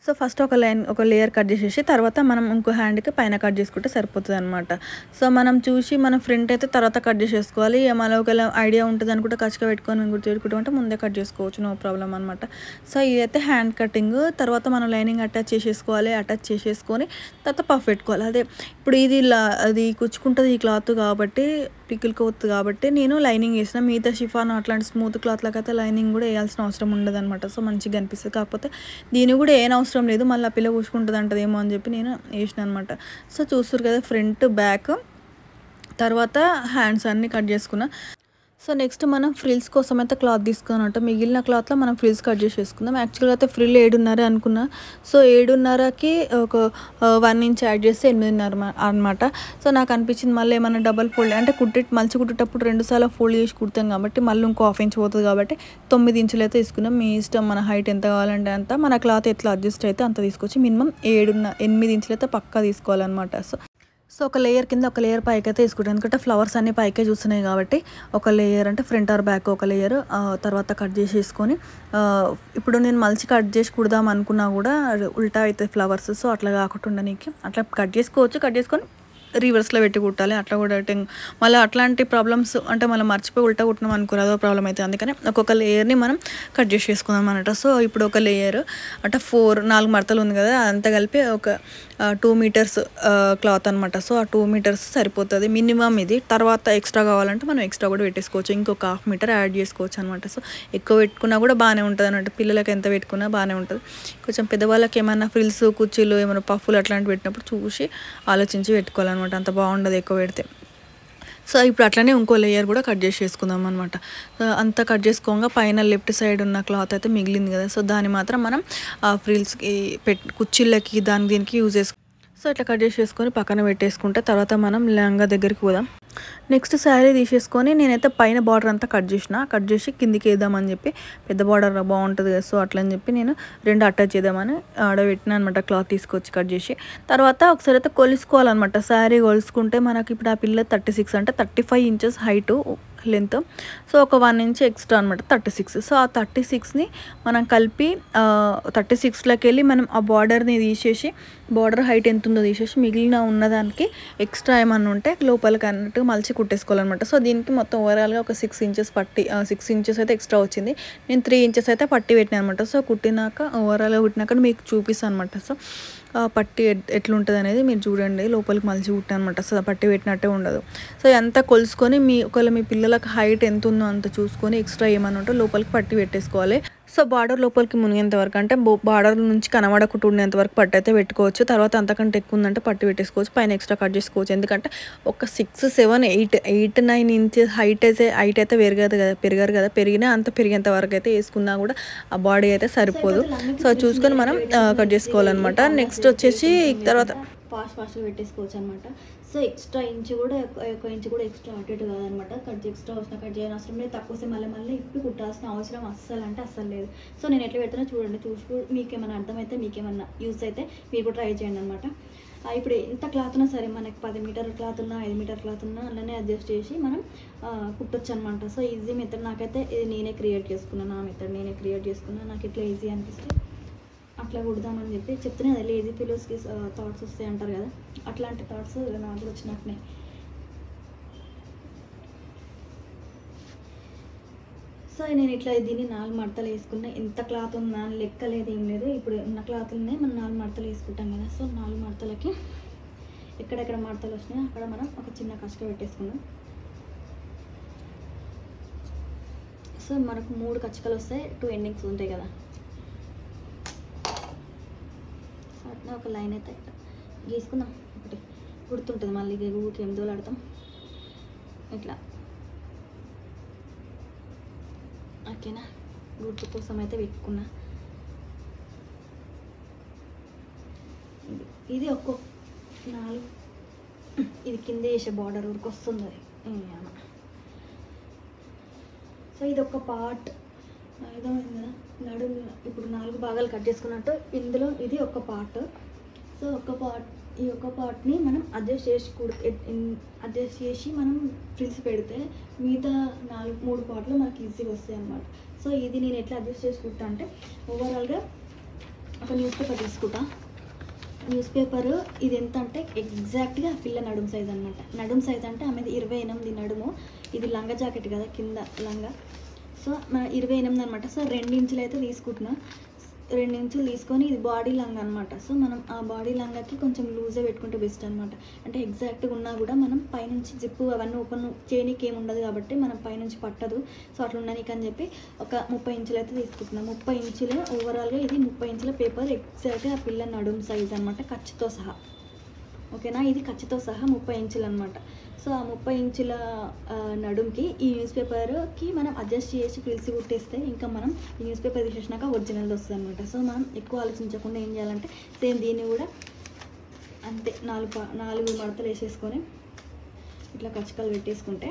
సో, ఫస్ట్ ఒక లేయర్ కట్ చేసేసి తర్వాత మనం ఇంకో హ్యాండ్కి పైన కట్ చేసుకుంటే సరిపోతుంది అనమాట. సో, మనం చూసి మనం ఫ్రంట్ అయితే తర్వాత కట్ చేసేసుకోవాలి. మళ్ళీ ఒకవేళ ఐడియా ఉంటుంది అనుకుంటే ఖచ్చితంగా పెట్టుకొని మేము గుర్తుపెట్టుకుంటే ముందే కట్ చేసుకోవచ్చు, నో ప్రాబ్లం అనమాట. సో, ఇదైతే హ్యాండ్ కటింగ్. తర్వాత మనం లైనింగ్ అటాచ్ చేసేసుకోవాలి. అటాచ్ చేసేసుకొని తర్వాత పఫ్ పెట్టుకోవాలి. అదే ఇప్పుడు ఇది అది కుచ్చుకుంటుంది ఈ క్లాత్ కాబట్టి పికిల్కోవద్దు కాబట్టి నేను లైనింగ్ వేసిన. మిగతా షిఫాన్ అట్లాంటి స్మూత్ క్లాత్లకు అయితే లైనింగ్ కూడా వేయాల్సిన అవసరం ఉండదు అనమాట. సో, మంచిగా అనిపిస్తుంది. కాకపోతే దీన్ని కూడా ఏం అవసరం లేదు, మళ్ళీ పిల్ల కూసుకుంటుంది అంటదేమో అని చెప్పి నేను వేసిన అనమాట. సో, చూస్తారు కదా ఫ్రంట్ బ్యాక్ తర్వాత హ్యాండ్స్ అన్నీ కట్ చేసుకున్నా. సో, నెక్స్ట్ మనం ఫ్రిల్స్ కోసం అయితే క్లాత్ తీసుకున్నట్టు మిగిలిన క్లాత్లో మనం ఫ్రిల్స్ కట్ చేసేసుకుందాం. యాక్చువల్గా అయితే ఫ్రిల్ 7.5 అనుకున్నా. సో, 7.5కి ఒక 1 ఇంచ్ యాడ్ చేస్తే 8.5 అనమాట. సో, నాకు అనిపించింది మళ్ళీ ఏమైనా డబల్ ఫోల్డ్ అంటే మలిచి కుట్టేటప్పుడు 2 సార్లు ఫోల్డ్ చేసి కుడతాం కాబట్టి మళ్ళీ ఇంకో 1/2 ఇంచ్ పోతుంది కాబట్టి 9 ఇంచులు అయితే తీసుకున్నాం. మీ ఇష్టం, మన హైట్ ఎంత కావాలంటే అంత, మన క్లాత్ ఎట్లా అడ్జస్ట్ అయితే అంత తీసుకొచ్చి మినిమం 8 ఇంచులు అయితే పక్కా తీసుకోవాలన్నమాట. సో, ఒక లేయర్ కింద ఒక లేయర్ పైకి అయితే తీసుకుంటాను. ఎందుకంటే ఫ్లవర్స్ అన్నీ పైకే చూస్తున్నాయి కాబట్టి ఒక లేయర్ అంటే ఫ్రంట్ ఆర్ బ్యాక్ ఒక లేయర్ తర్వాత కట్ చేసేసుకొని ఇప్పుడు నేను మలిచి కట్ చేసి కుడదాం అనుకున్నా కూడా ఉల్టా అవుతాయి ఫ్లవర్స్. సో, అట్లా కాకుండా నీకు అట్లా కట్ చేసుకొని రివర్స్లో పెట్టి కుట్టాలి. అట్లా కూడా మళ్ళీ అట్లాంటి ప్రాబ్లమ్స్ అంటే మళ్ళీ మర్చిపోయి ఉల్టా కుట్టినాం అనుకోరు, అదో ప్రాబ్లం అయితే. అందుకని ఒక్కొక్క లేయర్ని మనం కట్ చేసేసుకుందాం అన్నట్టు. సో, ఇప్పుడు ఒక లేయర్ అంటే 4 మడతలు ఉంది కదా, అదంతా కలిపి ఒక 2 మీటర్స్ క్లాత్ అనమాట. సో, ఆ 2 మీటర్స్ సరిపోతుంది మినిమం ఇది. తర్వాత ఎక్స్ట్రా కావాలంటే మనం ఎక్స్ట్రా కూడా పెట్టేసుకోవచ్చు, ఇంకొక 1/2 మీటర్ యాడ్ చేసుకోవచ్చు అనమాట. సో, ఎక్కువ పెట్టుకున్నా కూడా బాగానే ఉంటుంది అన్నట్టు. పిల్లలకి ఎంత పెట్టుకున్నా బాగానే ఉంటుంది. కొంచెం పెద్దవాళ్ళకి ఏమైనా ఫ్రిల్స్ కుర్చీలు ఏమైనా పఫ్ఫులు అట్లాంటివి పెట్టినప్పుడు చూసి ఆలోచించి పెట్టుకోవాలన్నమాట. అంత బాగుండదు ఎక్కువ పెడితే. సో, ఇప్పుడు అట్లనే ఇంకో లేయర్ కూడా కట్ చేసేసుకుందాం అనమాట. అంతా కట్ చేసుకోగా పైన లెఫ్ట్ సైడ్ ఉన్న క్లాత్ అయితే మిగిలింది కదా, సో దాన్ని మాత్రం మనం ఫ్రిల్స్కి కుర్చీలకి దీనికి యూజ్ చేసుకో. సో, ఇట్లా కట్ చేసేసుకొని పక్కన పెట్టేసుకుంటే తర్వాత మనం లంగా దగ్గరికి పోదాం. నెక్స్ట్ శారీ తీసేసుకొని నేనైతే పైన బార్డర్ అంతా కట్ చేసి కిందికి వేద్దామని చెప్పి, పెద్ద బార్డర్ బాగుంటుంది కదా, సో అట్లని చెప్పి నేను 2 అటాచ్ చేద్దామని ఆడబెట్టిన అనమాట. క్లాత్ తీసుకొచ్చి కట్ చేసి తర్వాత ఒకసారి అయితే కొలుసుకోవాలన్నమాట. శారీ కొలుసుకుంటే మనకి ఇప్పుడు ఆ పిల్ల 36 అంటే 35 ఇంచెస్ హైటు లెంత్. సో, ఒక 1 ఇంచ్ ఎక్స్ట్రా అనమాట 36. సో, ఆ 36ని మనం కలిపి 36లోకి వెళ్ళి మనం ఆ బార్డర్ని తీసేసి బార్డర్ హైట్ ఎంత ఉందో తీసేసి మిగిలిన ఉన్నదానికి ఎక్స్ట్రా ఏమన్నా ఉంటే లోపలికి అన్నట్టు మలిచి కుట్టేసుకోవాలన్నమాట. సో, దీనికి మొత్తం ఓవరాల్గా ఒక 6 ఇంచెస్ పట్టి 6 ఇంచెస్ అయితే ఎక్స్ట్రా వచ్చింది. నేను 3 ఇంచెస్ అయితే పట్టి పెట్టినా అనమాట. సో, కుట్టినాక ఓవరాల్గా కుట్టినాక మీకు చూపిస్తాను అనమాట. సో, పట్టి ఎట్లుంటుంది అనేది మీరు చూడండి. లోపలికి మలిచి కుట్టాను అనమాట. సో, పట్టి పెట్టినట్టే ఉండదు. సో, ఎంత కొలుసుకొని ఒకవేళ మీ పిల్లలకు హైట్ ఎంత ఉందో అంత చూసుకొని ఎక్స్ట్రా ఏమన్నా ఉంటే లోపలికి పట్టి పెట్టేసుకోవాలి. సో, బార్డర్ లోపలికి మునిగేంత వరకు అంటే బార్డర్ నుంచి కనబడకుండా ఉండేంత వరకు పట్టి అయితే పెట్టుకోవచ్చు. తర్వాత అంతకంటే ఎక్కువ ఉందంటే పట్టి పెట్టేసుకోవచ్చు, పైన ఎక్స్ట్రా కట్ చేసుకోవచ్చు. ఎందుకంటే ఒక 6, 7, 8, 9 ఇంచెస్ హైట్ అయితే పెరగరు కదా, పెరిగినా అంత పెరిగేంత వరకు అయితే వేసుకున్నా కూడా ఆ బాడీ అయితే సరిపోదు. సో, చూసుకొని మనం కట్ చేసుకోవాలన్నమాట. నెక్స్ట్ వచ్చేసి తర్వాత ఫాస్ట్గా పెట్టేసుకోవచ్చు అనమాట. సో, ఎక్స్ట్రా ఇంచ్ కూడా ఒక ఇంచ్ కూడా ఎక్స్ట్రా అటు ఇటు కాదనమాట. ఎక్స్ట్రా వచ్చినా కట్ చేయని అవసరం లేదు, తక్కువ వస్తే మళ్ళీ ఇప్పి కుట్టాల్సిన అవసరం అస్సలు లేదు. సో, నేను ఎట్లా పెడుతున్నా చూడండి, మీకేమైనా అర్థమైతే మీకేమన్నా యూజ్ అయితే మీరు కూడా ట్రై చేయండి అనమాట. ఇప్పుడు ఎంత క్లాత్ ఉన్నా సరే, మనకి 10 మీటర్ క్లాత్ ఉన్నా 5 మీటర్ క్లాత్ ఉన్నా అలానే అడ్జస్ట్ చేసి మనం కుట్టొచ్చు అనమాట. సో, ఈజీ మెథడ్ నాకైతే ఇది నేనే క్రియేట్ చేసుకున్నాను. నాకు ఇట్లా ఈజీ అనిపిస్తే అట్లా కుడదామని చెప్పి చెప్తూనే కదా, లేజీ ఫెలోస్కి థాట్స్ వస్తాయి అంటారు కదా, అట్లాంటి థాట్స్ నాకు వచ్చినట్టునే. సో, నేను ఇట్లా దీన్ని 4 మడతలు వేసుకున్నా. ఎంత క్లాత్ ఉందా అని లెక్క లేదు, ఏం లేదు. ఇప్పుడు ఉన్న క్లాత్లనే మనం 4 మడతలు వేసుకుంటాం కదా. సో, 4 మడతలకి ఎక్కడెక్కడ మడతలు వచ్చినాయి అక్కడ మనం ఒక చిన్న కష్ట పెట్టేసుకున్నాం. సో మనకు 3 కచ్చికలు వస్తాయి, 2 ఎండింగ్స్ ఉంటాయి కదా. సో అట్లా ఒక లైన్ అయితే గీసుకుందాం. ఒకటి గుర్తుంటుంది, మళ్ళీ ఊరికి ఏం దోలాడతాం ఇట్లా. ఓకేనా, గుర్తు కోసం అయితే పెట్టుకున్నా. ఇది ఒక్కో 4, ఇది కింద వేసే బార్డర్ ఊరికి వస్తుంది. సో ఇది ఒక పార్ట్ అర్థమైంది కదా. నడుము ఇప్పుడు 4 భాగాలు కట్ చేసుకున్నట్టు ఇందులో ఇది ఒక పార్ట్. సో ఈ ఒక్క పార్ట్ని మనం అడ్జస్ట్ చేసి మనం ఫ్రిల్స్ పెడితే మిగతా 3 పార్ట్లు మనకి ఈజీగా వస్తాయి అన్నమాట. సో ఇది నేను ఎట్లా అడ్జస్ట్ చేసి కుడతా అంటే, ఓవరాల్గా ఒక న్యూస్ పేపర్ తీసుకుంటా. న్యూస్ పేపర్ ఇది ఎంత అంటే ఎగ్జాక్ట్గా పిల్ల నడుము సైజ్ అనమాట. నడుము సైజ్ అంటే ఆమెది 28 నడుము. ఇది లంగా జాకెట్ కదా, కింద లంగా. సో 28 అనమాట. సో 2 ఇంచులు అయితే తీసుకుంటున్నా. 2 ఇంచులు తీసుకొని ఇది బాడీ లంగా అనమాట. సో మనం ఆ బాడీ లంగాకి కొంచెం లూజే పెట్టుకుంటే బెస్ట్ అనమాట. అంటే ఎగ్జాక్ట్గా ఉన్నా కూడా మనం పైనుంచి జిప్పు అవన్నీ ఓపెన్ చేయనీకి ఏమి ఉండదు కాబట్టి మనం పైనుంచి పట్టదు. సో అట్లా ఉండనీకి అని చెప్పి ఒక 30 ఇంచులు అయితే తీసుకుంటున్నాం. 30 ఇంచులు ఓవరాల్గా ఇది 30 ఇంచుల పేపర్ ఎగ్జాక్ట్గా ఆ పిల్ల నడుము సైజ్ అనమాట, ఖర్చుతో సహా. ఓకేనా, ఇది ఖర్చుతో సహా 30 ఇంచులు అనమాట. సో ఆ 30 ఇంచుల నడుముకి ఈ న్యూస్ పేపర్కి మనం అడ్జస్ట్ చేసి ఫ్రిల్స్ కుట్టేస్తే ఇంకా మనం ఈ న్యూస్ పేపర్ తీసేసినాక ఒరిజినల్ వస్తుంది అనమాట. సో మనం ఎక్కువ ఆలోచించకుండా ఏం చేయాలంటే సేమ్ దీన్ని కూడా అంతే 4 మడతలు వేసేసుకొని ఇట్లా కచ్చకలు పెట్టేసుకుంటే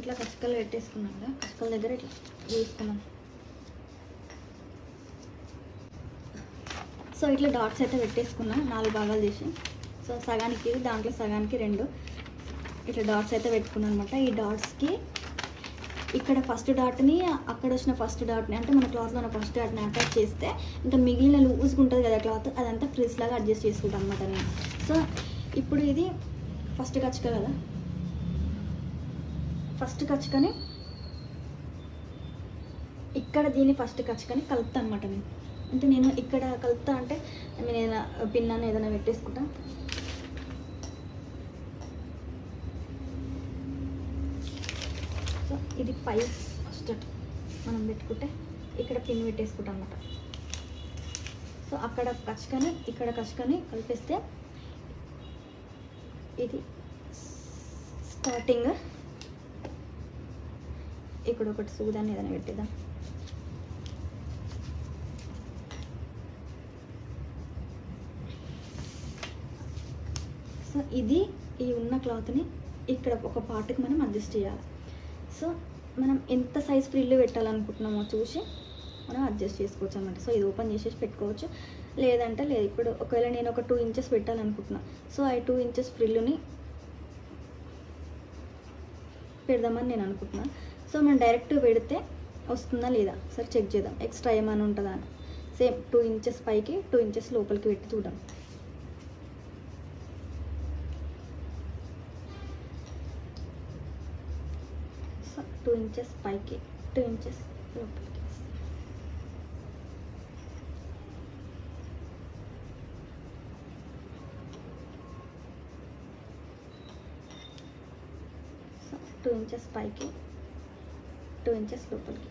ఇట్లా కచ్చకలు పెట్టేసుకున్నాం కదా, కచ్చకల దగ్గర ఇట్లా వేసుకున్నాం. సో ఇట్లా డాట్స్ అయితే పెట్టేసుకున్నాం 4 భాగాలు చేసి. సో సగానికి దాంట్లో సగానికి 2 ఇట్లా డాట్స్ అయితే పెట్టుకున్నాం అనమాట. ఈ డాట్స్కి ఇక్కడ ఫస్ట్ డాట్ని అక్కడ వచ్చిన ఫస్ట్ డాట్ని అంటే మన క్లాత్లో ఉన్న ఫస్ట్ డాట్ని అటాచ్ చేస్తే ఇంకా మిగిలిన లూజ్గా ఉంటుంది కదా క్లాత్, అదంతా ఫ్రిల్స్ లాగా అడ్జస్ట్ చేసుకుంటాం అనమాట నేను. సో ఇప్పుడు ఇది ఫస్ట్ కచ్చక కదా, ఫస్ట్ కచ్చకని ఇక్కడ దీన్ని ఫస్ట్ కచ్చకని కలుపుతా అనమాట నేను. అంటే నేను ఇక్కడ కలుపుతా అంటే నేను పిన్నాన్ని ఏదైనా పెట్టేసుకుంటా. సో ఇది పై ఫస్ట్ మనం పెట్టుకుంటే ఇక్కడ పిన్ పెట్టేసుకుంటాం అనమాట. సో అక్కడ కచ్చకని ఇక్కడ కచ్చకని కలిపేస్తే ఇది స్టార్టింగ్. ఇక్కడ ఒకటి సూదాన్ని ఏదైనా పెట్టేద్దాం. సో ఇది ఈ ఉన్న క్లాత్ని ఇక్కడ ఒక పార్ట్కి మనం అడ్జస్ట్ చేయాలి. సో మనం ఎంత సైజ్ ఫ్రిల్ పెట్టాలనుకుంటున్నామో చూసి మనం అడ్జస్ట్ చేసుకోవచ్చు అన్నమాట. సో ఇది ఓపెన్ చేసేసి పెట్టుకోవచ్చు, లేదంటే లేదు. ఇప్పుడు ఒకవేళ నేను ఒక 2 ఇంచెస్ పెట్టాలనుకుంటున్నా, సో ఆ 2 ఇంచెస్ ఫ్రిల్ని పెడదామని నేను అనుకుంటున్నా. సో మనం డైరెక్ట్ పెడితే వస్తుందా లేదా సరే చెక్ చేద్దాం, ఎక్స్ట్రా ఏమైనా ఉంటుందా అని. సేమ్ 2 ఇంచెస్ పైకి 2 ఇంచెస్ లోపలికి పెట్టి చూద్దాం. సో 2 ఇంచెస్ పైకి 2 ఇంచెస్ లోపలికి. సో 2 ఇంచెస్ పైకి 2 ఇంచెస్ లోపలికి.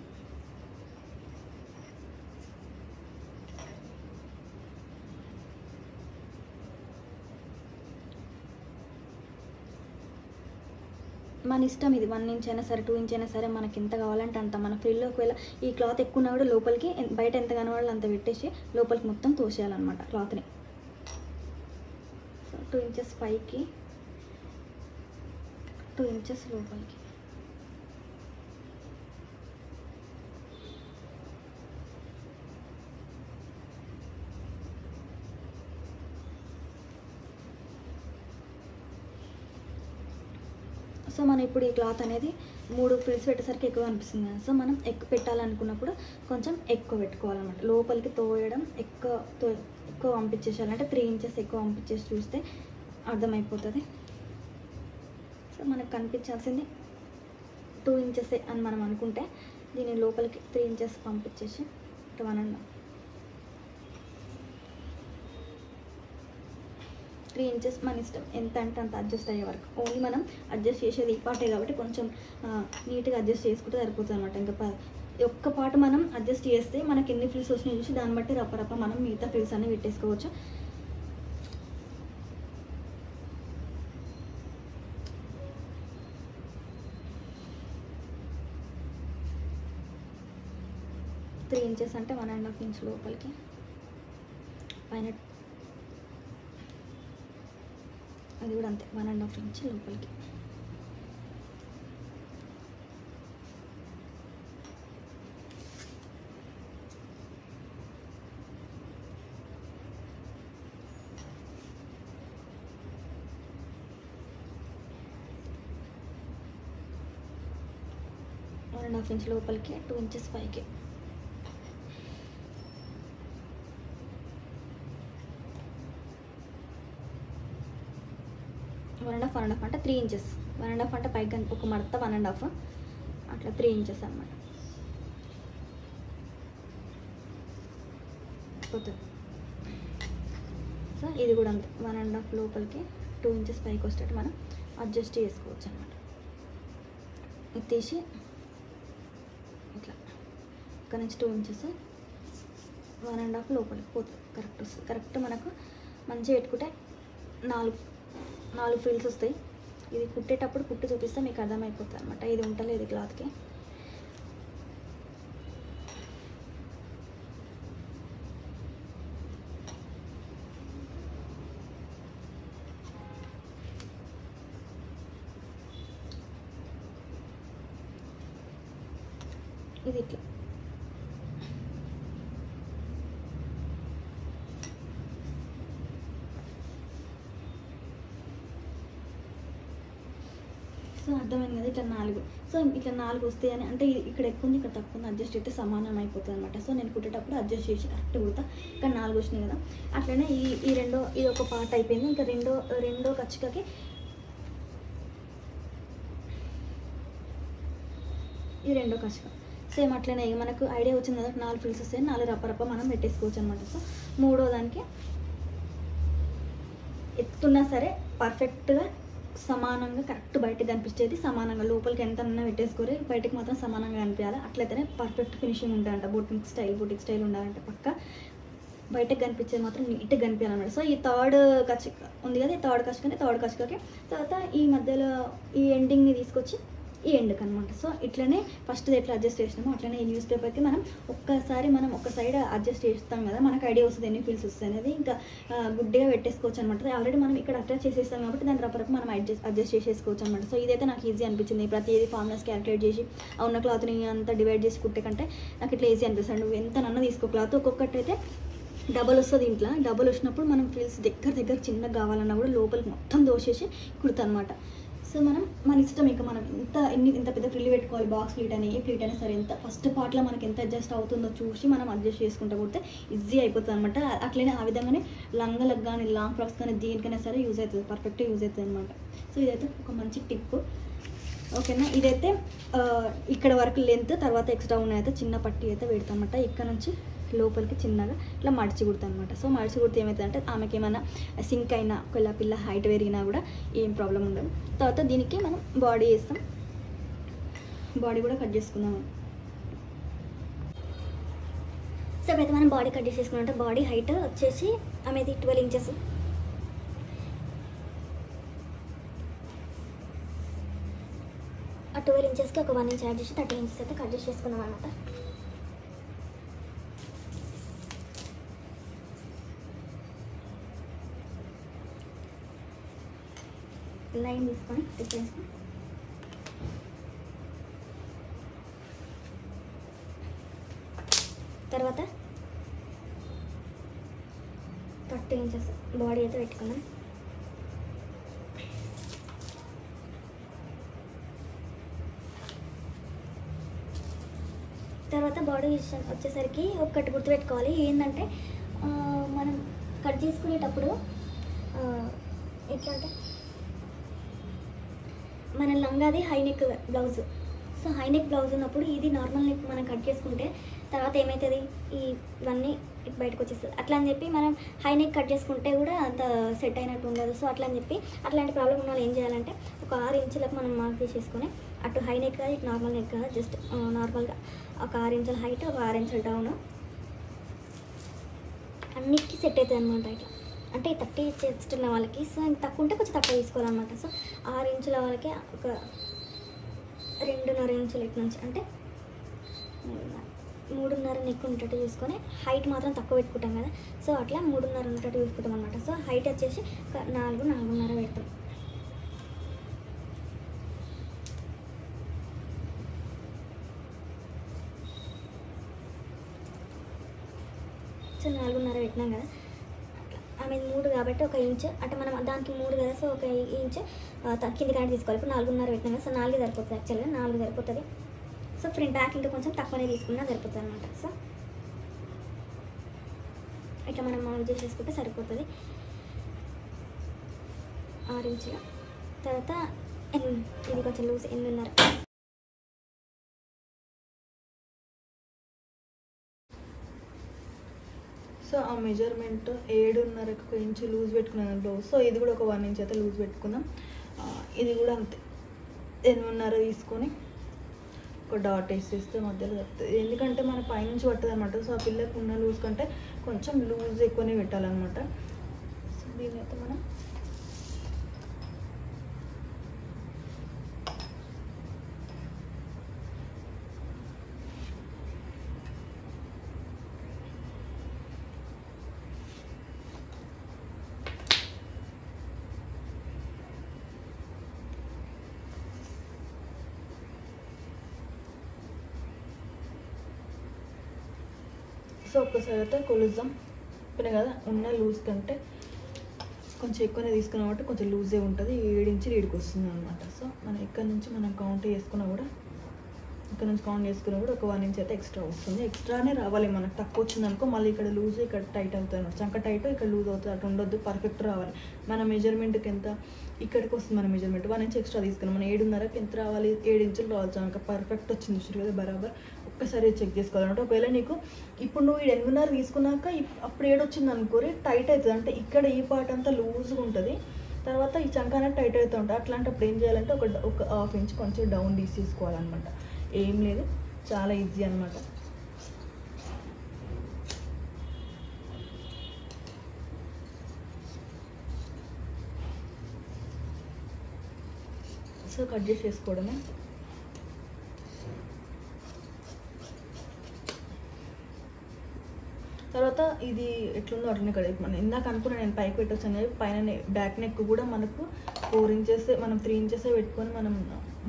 మన ఇష్టం, ఇది 1 ఇంచ్ అయినా సరే 2 ఇంచ్ అయినా సరే మనకి ఎంత కావాలంటే అంత. మన ఫ్రిల్లో ఒకవేళ ఈ క్లాత్ ఎక్కువ ఉన్నా కూడా లోపలికి బయట ఎంత కనవాళ్ళు అంత పెట్టేసి లోపలికి మొత్తం తోసేయాలన్నమాట క్లాత్ని. సో 2 ఇంచెస్ పైకి 2 ఇంచెస్ లోపలికి. సో మనం ఇప్పుడు ఈ క్లాత్ అనేది 3 ఫ్రిల్స్ పెట్టేసరికి ఎక్కువ అనిపిస్తుంది కదా. సో మనం ఎక్కువ పెట్టాలనుకున్నప్పుడు కొంచెం ఎక్కువ పెట్టుకోవాలన్నమాట. లోపలికి తోయడం ఎక్కువ పంపించేసాలంటే 3 ఇంచెస్ ఎక్కువ పంపించేసి చూస్తే అర్థమైపోతుంది. సో మనకు కనిపించాల్సింది 2 ఇంచెస్ అని మనం అనుకుంటే దీని లోపలికి 3 ఇంచెస్ పంపించేసి 1.5 3 ఇంచెస్ మన ఇష్టం, ఎంత అంటే అంత అడ్జస్ట్ అయ్యే వరకు. ఓన్లీ మనం అడ్జస్ట్ చేసేది ఈ పార్టే కాబట్టి కొంచెం నీట్గా అడ్జస్ట్ చేసుకుంటే సరిపోతుంది అనమాట. ఇంకా ఒక్క పార్ట్ మనం అడ్జస్ట్ చేస్తే మనకి ఎన్ని ఫ్రిల్స్ వచ్చినాయి చూసి దాన్ని బట్టి రప్ప మనం మిగతా ఫ్రిల్స్ అన్ని పెట్టేసుకోవచ్చు. త్రీ ఇంచెస్ అంటే 1.5 ఇంచ్ లోపలికి, పైన అది కూడా అంతే 1.5 ఇంచ్ లోపలికి. ½ ఇంచ్ లోపలికి, 2 ఇంచెస్ పైకి. వన్ అండ్ హాఫ్ అంటే 3 ఇంచెస్. 1.5 అంటే పైకి ఒక మడత 1.5, అట్లా 3 ఇంచెస్ అన్నమాట పోతుంది. సో ఇది కూడా అంతే 1.5 లోపలికి, 2 ఇంచెస్ పైకి వచ్చేటట్టు మనం అడ్జస్ట్ చేసుకోవచ్చు అన్నమాట. ఇది తీసి ఇట్లా ఇక్కడ నుంచి 2 ఇంచెస్ 1.5 లోపలికి పోతుంది. కరెక్ట్ వస్తుంది. కరెక్ట్ మనకు మంచిగా పెట్టుకుంటే 4 ఫ్రిల్స్ వస్తాయి. ఇది కుట్టేటప్పుడు కుట్టు చూపిస్తే మీకు అర్థమైపోతుంది అనమాట. ఇది ఉంటలేదు క్లాత్కి. ఇది ఇట్లా సో అర్థమైంది కదా. ఇట్లా 4, సో ఇట్లా 4 వస్తాయి అని అంటే ఇక్కడ ఎక్కువ ఉంది ఇక్కడ తక్కువ ఉంది, అడ్జస్ట్ అయితే సమానం అయిపోతుంది అనమాట. సో నేను కుట్టేటప్పుడు అడ్జస్ట్ చేసి కరెక్ట్ కుడతా. ఇక్కడ 4 వచ్చినాయి కదా, అట్లనే ఈ రెండో ఇది ఒక పార్ట్ అయిపోయింది. ఇంకా రెండో కచ్చికకి ఈ రెండో కచ్చిక సేమ్ అట్లనే మనకు ఐడియా వచ్చింది కదా. 4 ఫ్రిల్స్ వస్తాయి, 4 రప్ప మనం పెట్టేసుకోవచ్చు అనమాట. సో మూడో దానికి ఎత్తున్నా సరే పర్ఫెక్ట్గా సమానంగా కరెక్ట్ బయటకు కనిపించేది సమానంగా, లోపలికి ఎంత ఉన్నా పెట్టేసుకోరు, బయటకు మాత్రం సమానంగా కనిపించాలి. అట్లయితేనే పర్ఫెక్ట్ ఫినిషింగ్ ఉండాలంట. బొటిక్ స్టైల్ ఉండాలంటే పక్క బయటకు కనిపించేది మాత్రం నీట్గా కనిపించాలన్నమాట. సో ఈ థర్డ్ కచ్చిక ఉంది కదా, ఈ థర్డ్ కచ్చికకి తర్వాత ఈ మధ్యలో ఈ ఎండింగ్ని తీసుకొచ్చి ఈ ఎండ్కి అనమాట. సో ఇట్లనే ఫస్ట్ ఎట్లా అడ్జస్ట్ చేసినామో అట్లనే ఈ న్యూస్ పేపర్కి మనం ఒక సైడ్ అడ్జస్ట్ చేస్తాం కదా, మనకు ఐడియా వస్తుంది ఎన్ని ఫీల్స్ వస్తాయి అనేది. ఇంకా గుడ్డిగా పెట్టేసుకోవచ్చు అనమాట. ఆల్రెడీ మనం ఇక్కడ అటాచ్ చేసేస్తాం కాబట్టి దాని రప్పరకు మనం అడ్జస్ట్ చేసేసుకోవచ్చు అనమాట. సో ఇదైతే నాకు ఈజీ అనిపించింది. ప్రతిదీ ఫార్ములాస్ క్యాలిక్యులేట్ చేసి ఉన్న క్లాత్ని అంతా డివైడ్ చేసి కుట్టే కంటే నాకు ఇట్లా ఈజీ అనిపిస్తుంది. నువ్వు ఎంత నన్న తీసుకో క్లాత్, ఒక్కొక్కటి అయితే డబల్ వస్తుంది. ఇంట్లో డబల్ వచ్చినప్పుడు మనం ఫ్రిల్స్ దగ్గర చిన్నగా కావాలన్నా కూడా లోపలికి మొత్తం దోసేసి కుడతా అనమాట. సో మన ఇష్టం. ఇంకా మనం ఇంత పెద్ద ఫ్రిల్ పెట్టుకోవాలి, బాక్స్ ప్లీట్ అని ఏ ప్లీట్ అయినా సరే ఎంత ఫస్ట్ పార్ట్లో మనకి ఎంత అడ్జస్ట్ అవుతుందో చూసి మనం అడ్జస్ట్ చేసుకుంటూ కొడితే ఈజీ అయిపోతుంది అనమాట. అట్లనే ఆ విధంగానే లంగలకు కానీ లాంగ్ ఫ్రాక్స్ కానీ దేనికైనా సరే యూజ్ అవుతుంది, పర్ఫెక్ట్గా యూజ్ అవుతుంది అనమాట. సో ఇదైతే ఒక మంచి టిప్. ఓకేనా, ఇదైతే ఇక్కడ వరకు లెంత్, తర్వాత ఎక్స్ట్రా ఉన్నదైతే చిన్న పట్టి అయితే పెడతాం అనమాట. ఇక్కడ నుంచి లోపలికి చిన్నగా ఇట్లా మడిచి కుడతాను అనమాట. సో మడిచి కుడితే ఏమవుతుందంటే ఆమెకి ఏమైనా సింక్ అయినా ఒకవేళ పిల్ల హైట్ పెరిగినా కూడా ఏం ప్రాబ్లం ఉండదు. తర్వాత దీనికి మనం బాడీ వేస్తాం, బాడీ కూడా కట్ చేసుకుందాం. సో ఇప్పుడైతే మనం బాడీ కట్ చేసేసుకున్నామంటే బాడీ హైట్ వచ్చేసి ఆమెది 12 ఇంచెస్. ఆ 12 ఇంచెస్కి ఒక 1 ఇంచ్ యాడ్ చేసి 30 ఇంచెస్ అయితే కట్ చేసి చేసుకున్నాం అనమాట. లైన్ తీసుకొని డిఫరెన్స్ తర్వాత 30 ఇంచెస్ బాడీ అయితే పెట్టుకున్నాం. తర్వాత బాడీ వచ్చేసరికి ఒకటి గుర్తుపెట్టుకోవాలి ఏంటంటే మనం కట్ చేసుకునేటప్పుడు ఎట్లా అంటే మన లంగాది high neck blouse. So high neck blouse ఉన్నప్పుడు ఇది నార్మల్ నెక్ మనం కట్ చేసుకుంటే తర్వాత ఏమవుతుంది, ఇవన్నీ బయటకు వచ్చేస్తుంది. అట్లా అని చెప్పి మనం హై నెక్ కట్ చేసుకుంటే కూడా అంత సెట్ అయినట్టు ఉండదు. సో అట్లా అని చెప్పి అట్లాంటి ప్రాబ్లం ఉన్న వాళ్ళు ఏం చేయాలంటే ఒక 6 ఇంచులకు మనం మార్క్ చేసేసుకొని అటు హై నెక్ కాదు ఇటు నార్మల్ నెక్ కాదు, జస్ట్ నార్మల్గా ఒక 6 ఇంచుల హైట్ ఒక 6 ఇంచుల డౌన్ అన్నిటికీ సెట్ అవుతుంది అనమాట. ఇట్లా అంటే 30 చెస్ట్ ఉన్న వాళ్ళకి సో ఇంక తక్కువ ఉంటే కొంచెం తక్కువ తీసుకోవాలన్నమాట. సో 6 ఇంచుల వాళ్ళకి ఒక 2.5 ఇంచుల ఇటు నుంచి అంటే 3.5 నెక్ ఉండేటట్టు చూసుకొని హైట్ మాత్రం తక్కువ పెట్టుకుంటాం కదా. సో అట్లా 3.5 ఉండేటట్టు చూసుకుంటాం అనమాట. సో హైట్ వచ్చేసి 4.5 పెడతాం. సో 4.5 పెట్టినాం కదా. అట్లా 3 కాబట్టి 1 ఇంచ్ అంటే మనం దానికి 3 కదా. సో 1 ఇంచ్ కింది కాంటి తీసుకోవాలి. ఇప్పుడు 4.5 పెట్టినాం కదా. సో 4 సరిపోతుంది, యాక్చువల్గా 4 సరిపోతుంది. సో ఫ్రంట్ బ్యాక్ ఇంకా కొంచెం తక్కువనే తీసుకున్నా సరిపోతుంది అనమాట. సో ఇట్లా మనం మార్క్ చేసేసుకుంటే సరిపోతుంది 6 ఇంచుల. తర్వాత ఇది కొంచెం లూజ్ 8.5. సో ఆ మెజర్మెంట్ 7.5కు 1 ఇంచు లూజ్ పెట్టుకున్నాను బ్లౌజ్. సో ఇది కూడా ఒక 1 ఇంచ్ అయితే లూజ్ పెట్టుకుందాం. ఇది కూడా అంతే 8.5 తీసుకొని ఒక డాట్ వేసేస్తే మధ్యలో వస్తుంది. ఎందుకంటే మన పైనుంచి పట్టదు అనమాట. సో ఆ పిల్లకి ఉన్న లూజ్ కంటే కొంచెం లూజ్ ఎక్కువనే పెట్టాలన్నమాట. సో దీనైతే మనం సో ఒక్కసారి అయితే కొలుద్దాం. చెప్పిన కదా ఉన్న లూజ్ కంటే కొంచెం ఎక్కువనే తీసుకున్నాం కాబట్టి కొంచెం లూజే ఉంటుంది. 7 ఇంచులు ఈడికి వస్తుంది అనమాట. సో మనం ఇక్కడ నుంచి మనం కౌంట్ చేసుకున్నా కూడా ఒక 1 ఇంచ్ అయితే ఎక్స్ట్రా వస్తుంది. ఎక్స్ట్రానే రావాలి. మనకు తక్కువ వచ్చింది అనుకో మళ్ళీ ఇక్కడ లూజ్ ఇక్కడ టైట్ అవుతుంది అనమాట. చంక టైట్ ఇక్కడ లూజ్ అవుతుంది, అటు ఉండొద్దు. పర్ఫెక్ట్ రావాలి. మన మెజర్మెంట్కి ఎంత ఇక్కడికి వస్తుంది మన మెజర్మెంట్ 1 ఇంచ్ ఎక్స్ట్రా తీసుకున్నాం. మనం 7.5కి ఎంత రావాలి, 7 ఇంచులు రావాలి. చంక పర్ఫెక్ట్ వచ్చింది చూసారు కదా బరాబర్. ఒక్కసారి చెక్ చేసుకోవాలంటే ఒకవేళ నీకు ఇప్పుడు నువ్వు 8.5 తీసుకున్నాక అప్పుడు 7 వచ్చింది అనుకోరి టైట్ అవుతుంది. అంటే ఇక్కడ ఈ పార్ట్ అంతా లూజ్గా ఉంటుంది, తర్వాత ఈ చంక అనేది టైట్ అవుతూ ఉంటుంది. అట్లాంటప్పుడు ఏం చేయాలంటే ఒక 1/2 ఇంచ్ కొంచెం డౌన్ తీసేసుకోవాలన్నమాట. ఏం లేదు, చాలా ఈజీ అనమాట. సో కట్ చేసేసుకోవడమే. తర్వాత ఇది ఎట్లుందో అట్లనే కట్ మనం ఇందాక అనుకున్నా నేను పైకి పెట్టొచ్చాను కదా. పైన బ్యాక్ నెక్ కూడా మనకు 4 ఇంచెస్ మనం 3 ఇంచెస్ పెట్టుకొని మనం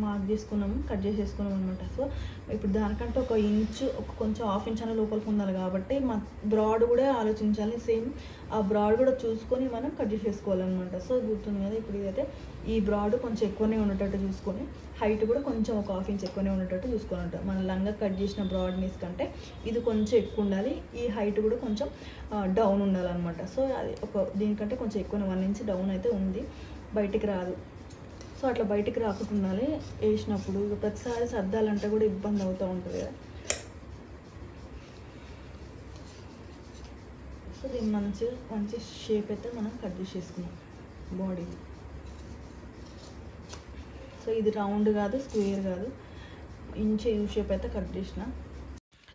మార్క్ చేసుకున్నాము, కట్ చేసేసుకున్నాం అనమాట. సో ఇప్పుడు దానికంటే 1 ఇంచు కొంచెం 1/2 ఇంచ్ అన్న లోపలికి ఉండాలి కాబట్టి మా బ్రాడ్ కూడా ఆలోచించాలి. సేమ్ ఆ బ్రాడ్ కూడా చూసుకొని మనం కట్ చేసేసుకోవాలన్నమాట. సో గుర్తుంది కదా. ఇప్పుడు ఇదైతే ఈ బ్రాడ్ కొంచెం ఎక్కువనే ఉండేటట్టు చూసుకొని హైట్ కూడా కొంచెం 1/2 ఇంచ్ ఎక్కువనే ఉండేటట్టు చూసుకోవాలంట. మన లంగా కట్ చేసిన బ్రాడ్నెస్ కంటే ఇది కొంచెం ఎక్కువ ఉండాలి. ఈ హైట్ కూడా కొంచెం డౌన్ ఉండాలన్నమాట. సో అది దీనికంటే కొంచెం ఎక్కువ 1 ఇంచ్ డౌన్ అయితే ఉంది, బయటికి రాదు. సో అట్లా బయటికి రాకుండా ఉండాలి వేసినప్పుడు. ఇక ప్రతిసారి సర్దాలంటే కూడా ఇబ్బంది అవుతూ ఉంటుంది కదా. సో దీన్ని మంచి షేప్ అయితే మనం కట్ చేసేసుకున్నాం బాడీ. సో ఇది రౌండ్ కాదు, స్క్వేర్ కాదు, ఇంచ్ యూ షేప్ అయితే కట్ చేసిన.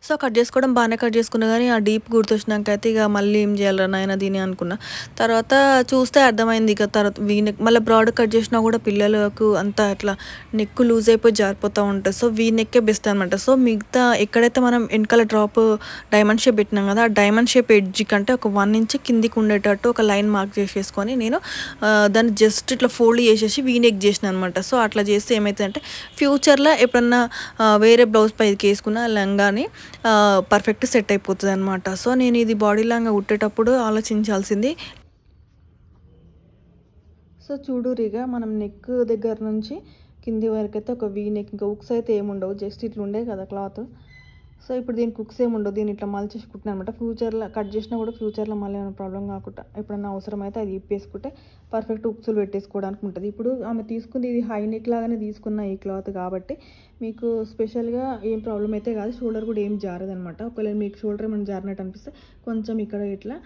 సో కట్ చేసుకోవడం బాగానే కట్ చేసుకున్నా కానీ ఆ డీప్ గుర్తొచ్చినాక అయితే ఇక మళ్ళీ ఏం చేయాలరా నాయన దీని అనుకున్నా. తర్వాత చూస్తే అర్థమైంది. ఇక తర్వాత వీనెక్ మళ్ళీ బ్రాడ్ కట్ చేసినా కూడా పిల్లలకు అంతా అట్లా నెక్ లూజ్ అయిపోయి జారిపోతూ ఉంటుంది. సో వీనెక్కే బెస్ట్ అనమాట. సో మిగతా ఎక్కడైతే మనం వెనకాల డ్రాప్ డైమండ్ షేప్ పెట్టినాం కదా, ఆ డైమండ్ షేప్ ఎడ్జ్ కంటే ఒక 1 ఇంచ్ కిందికి ఉండేటట్టు ఒక లైన్ మార్క్ చేసేసుకొని నేను దాన్ని జస్ట్ ఇట్లా ఫోల్డ్ చేసేసి వీనెక్ చేసిన అనమాట. సో అట్లా చేస్తే ఏమవుతుందంటే ఫ్యూచర్లో ఎప్పుడన్నా వేరే బ్లౌజ్ పైకి వేసుకున్న లంగాని పర్ఫెక్ట్ సెట్ అయిపోతుంది అనమాట. సో నేను ఇది బాడీ లాగా కుట్టేటప్పుడు ఆలోచించాల్సింది. సో చూడురిగా మనం నెక్ దగ్గర నుంచి కింది వరకు అయితే ఒక వీ నెక్, ఇంకా ఉక్స్ అయితే ఏముండవు, జస్ట్ ఇట్లా ఉండే కదా క్లాత్. సో ఇప్పుడు దీనికి కుక్స్ ఏమి ఉండదు, దీన్ని ఇట్లా మలిచేసి కుట్టిన అనమాట. ఫ్యూచర్లో కట్ చేసినా కూడా ఫ్యూచర్లో మళ్ళీ ఏమైనా ప్రాబ్లం కాకుండా ఎప్పుడన్నా అవసరమైతే అది ఇప్పేసుకుంటే పర్ఫెక్ట్ ఉక్సులు పెట్టేసుకోవడానికి ఉంటుంది. ఇప్పుడు ఆమె తీసుకుంది ఇది హై నెక్ లాగానే తీసుకున్న ఈ క్లాత్ కాబట్టి మీకు స్పెషల్గా ఏం ప్రాబ్లం అయితే కాదు. షోల్డర్ కూడా ఏం జారదనమాట. ఒకవేళ మీకు షోల్డర్ ఏమైనా జారినట్టు అనిపిస్తే కొంచెం ఇక్కడ ఇట్లా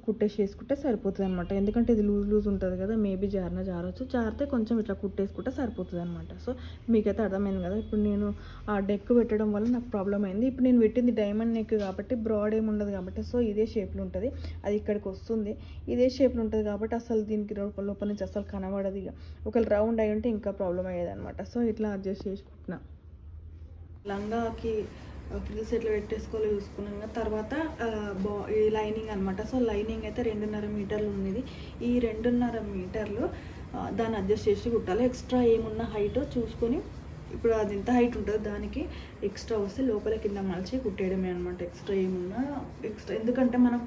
కుట్టేసి వేసుకుంటే సరిపోతుంది అనమాట. ఎందుకంటే ఇది లూజ్ ఉంటుంది కదా, మేబీ జారచ్చు. జారితే కొంచెం ఇట్లా కుట్టేసుకుంటే సరిపోతుంది అనమాట. సో మీకైతే అర్థమైంది కదా. ఇప్పుడు నేను ఆ నెక్ పెట్టడం వల్ల నాకు ప్రాబ్లం అయింది. ఇప్పుడు నేను పెట్టింది డైమండ్ నెక్ కాబట్టి బ్రాడ్ ఏమి ఉండదు కాబట్టి సో ఇదే షేప్లో ఉంటుంది. అది ఇక్కడికి వస్తుంది, ఇదే షేప్లో ఉంటుంది కాబట్టి అసలు దీనికి లోపల నుంచి అసలు కనబడదు. ఇక ఒకవేళ రౌండ్ అయి ఉంటే ఇంకా ప్రాబ్లం అయ్యేది అనమాట. సో ఇట్లా అడ్జస్ట్ చేసుకుంటున్నా. లంగాకి ఫ్రిల్స్ ఎట్లా పెట్టేసుకోవాలో చూసుకున్నాం కదా. తర్వాత ఈ లైనింగ్ అనమాట. సో లైనింగ్ అయితే 2.5 మీటర్లు ఉన్నది. ఈ 2.5 మీటర్లు దాన్ని అడ్జస్ట్ చేసి కుట్టాలి. ఎక్స్ట్రా ఏమున్న హైట్ చూసుకొని, ఇప్పుడు అది ఎంత హైట్ ఉంటుందో దానికి ఎక్స్ట్రా వస్తే లోపల కింద మలిచి కుట్టేయడమే అనమాట. ఎక్స్ట్రా ఏమున్నా ఎక్స్ట్రా, ఎందుకంటే మనం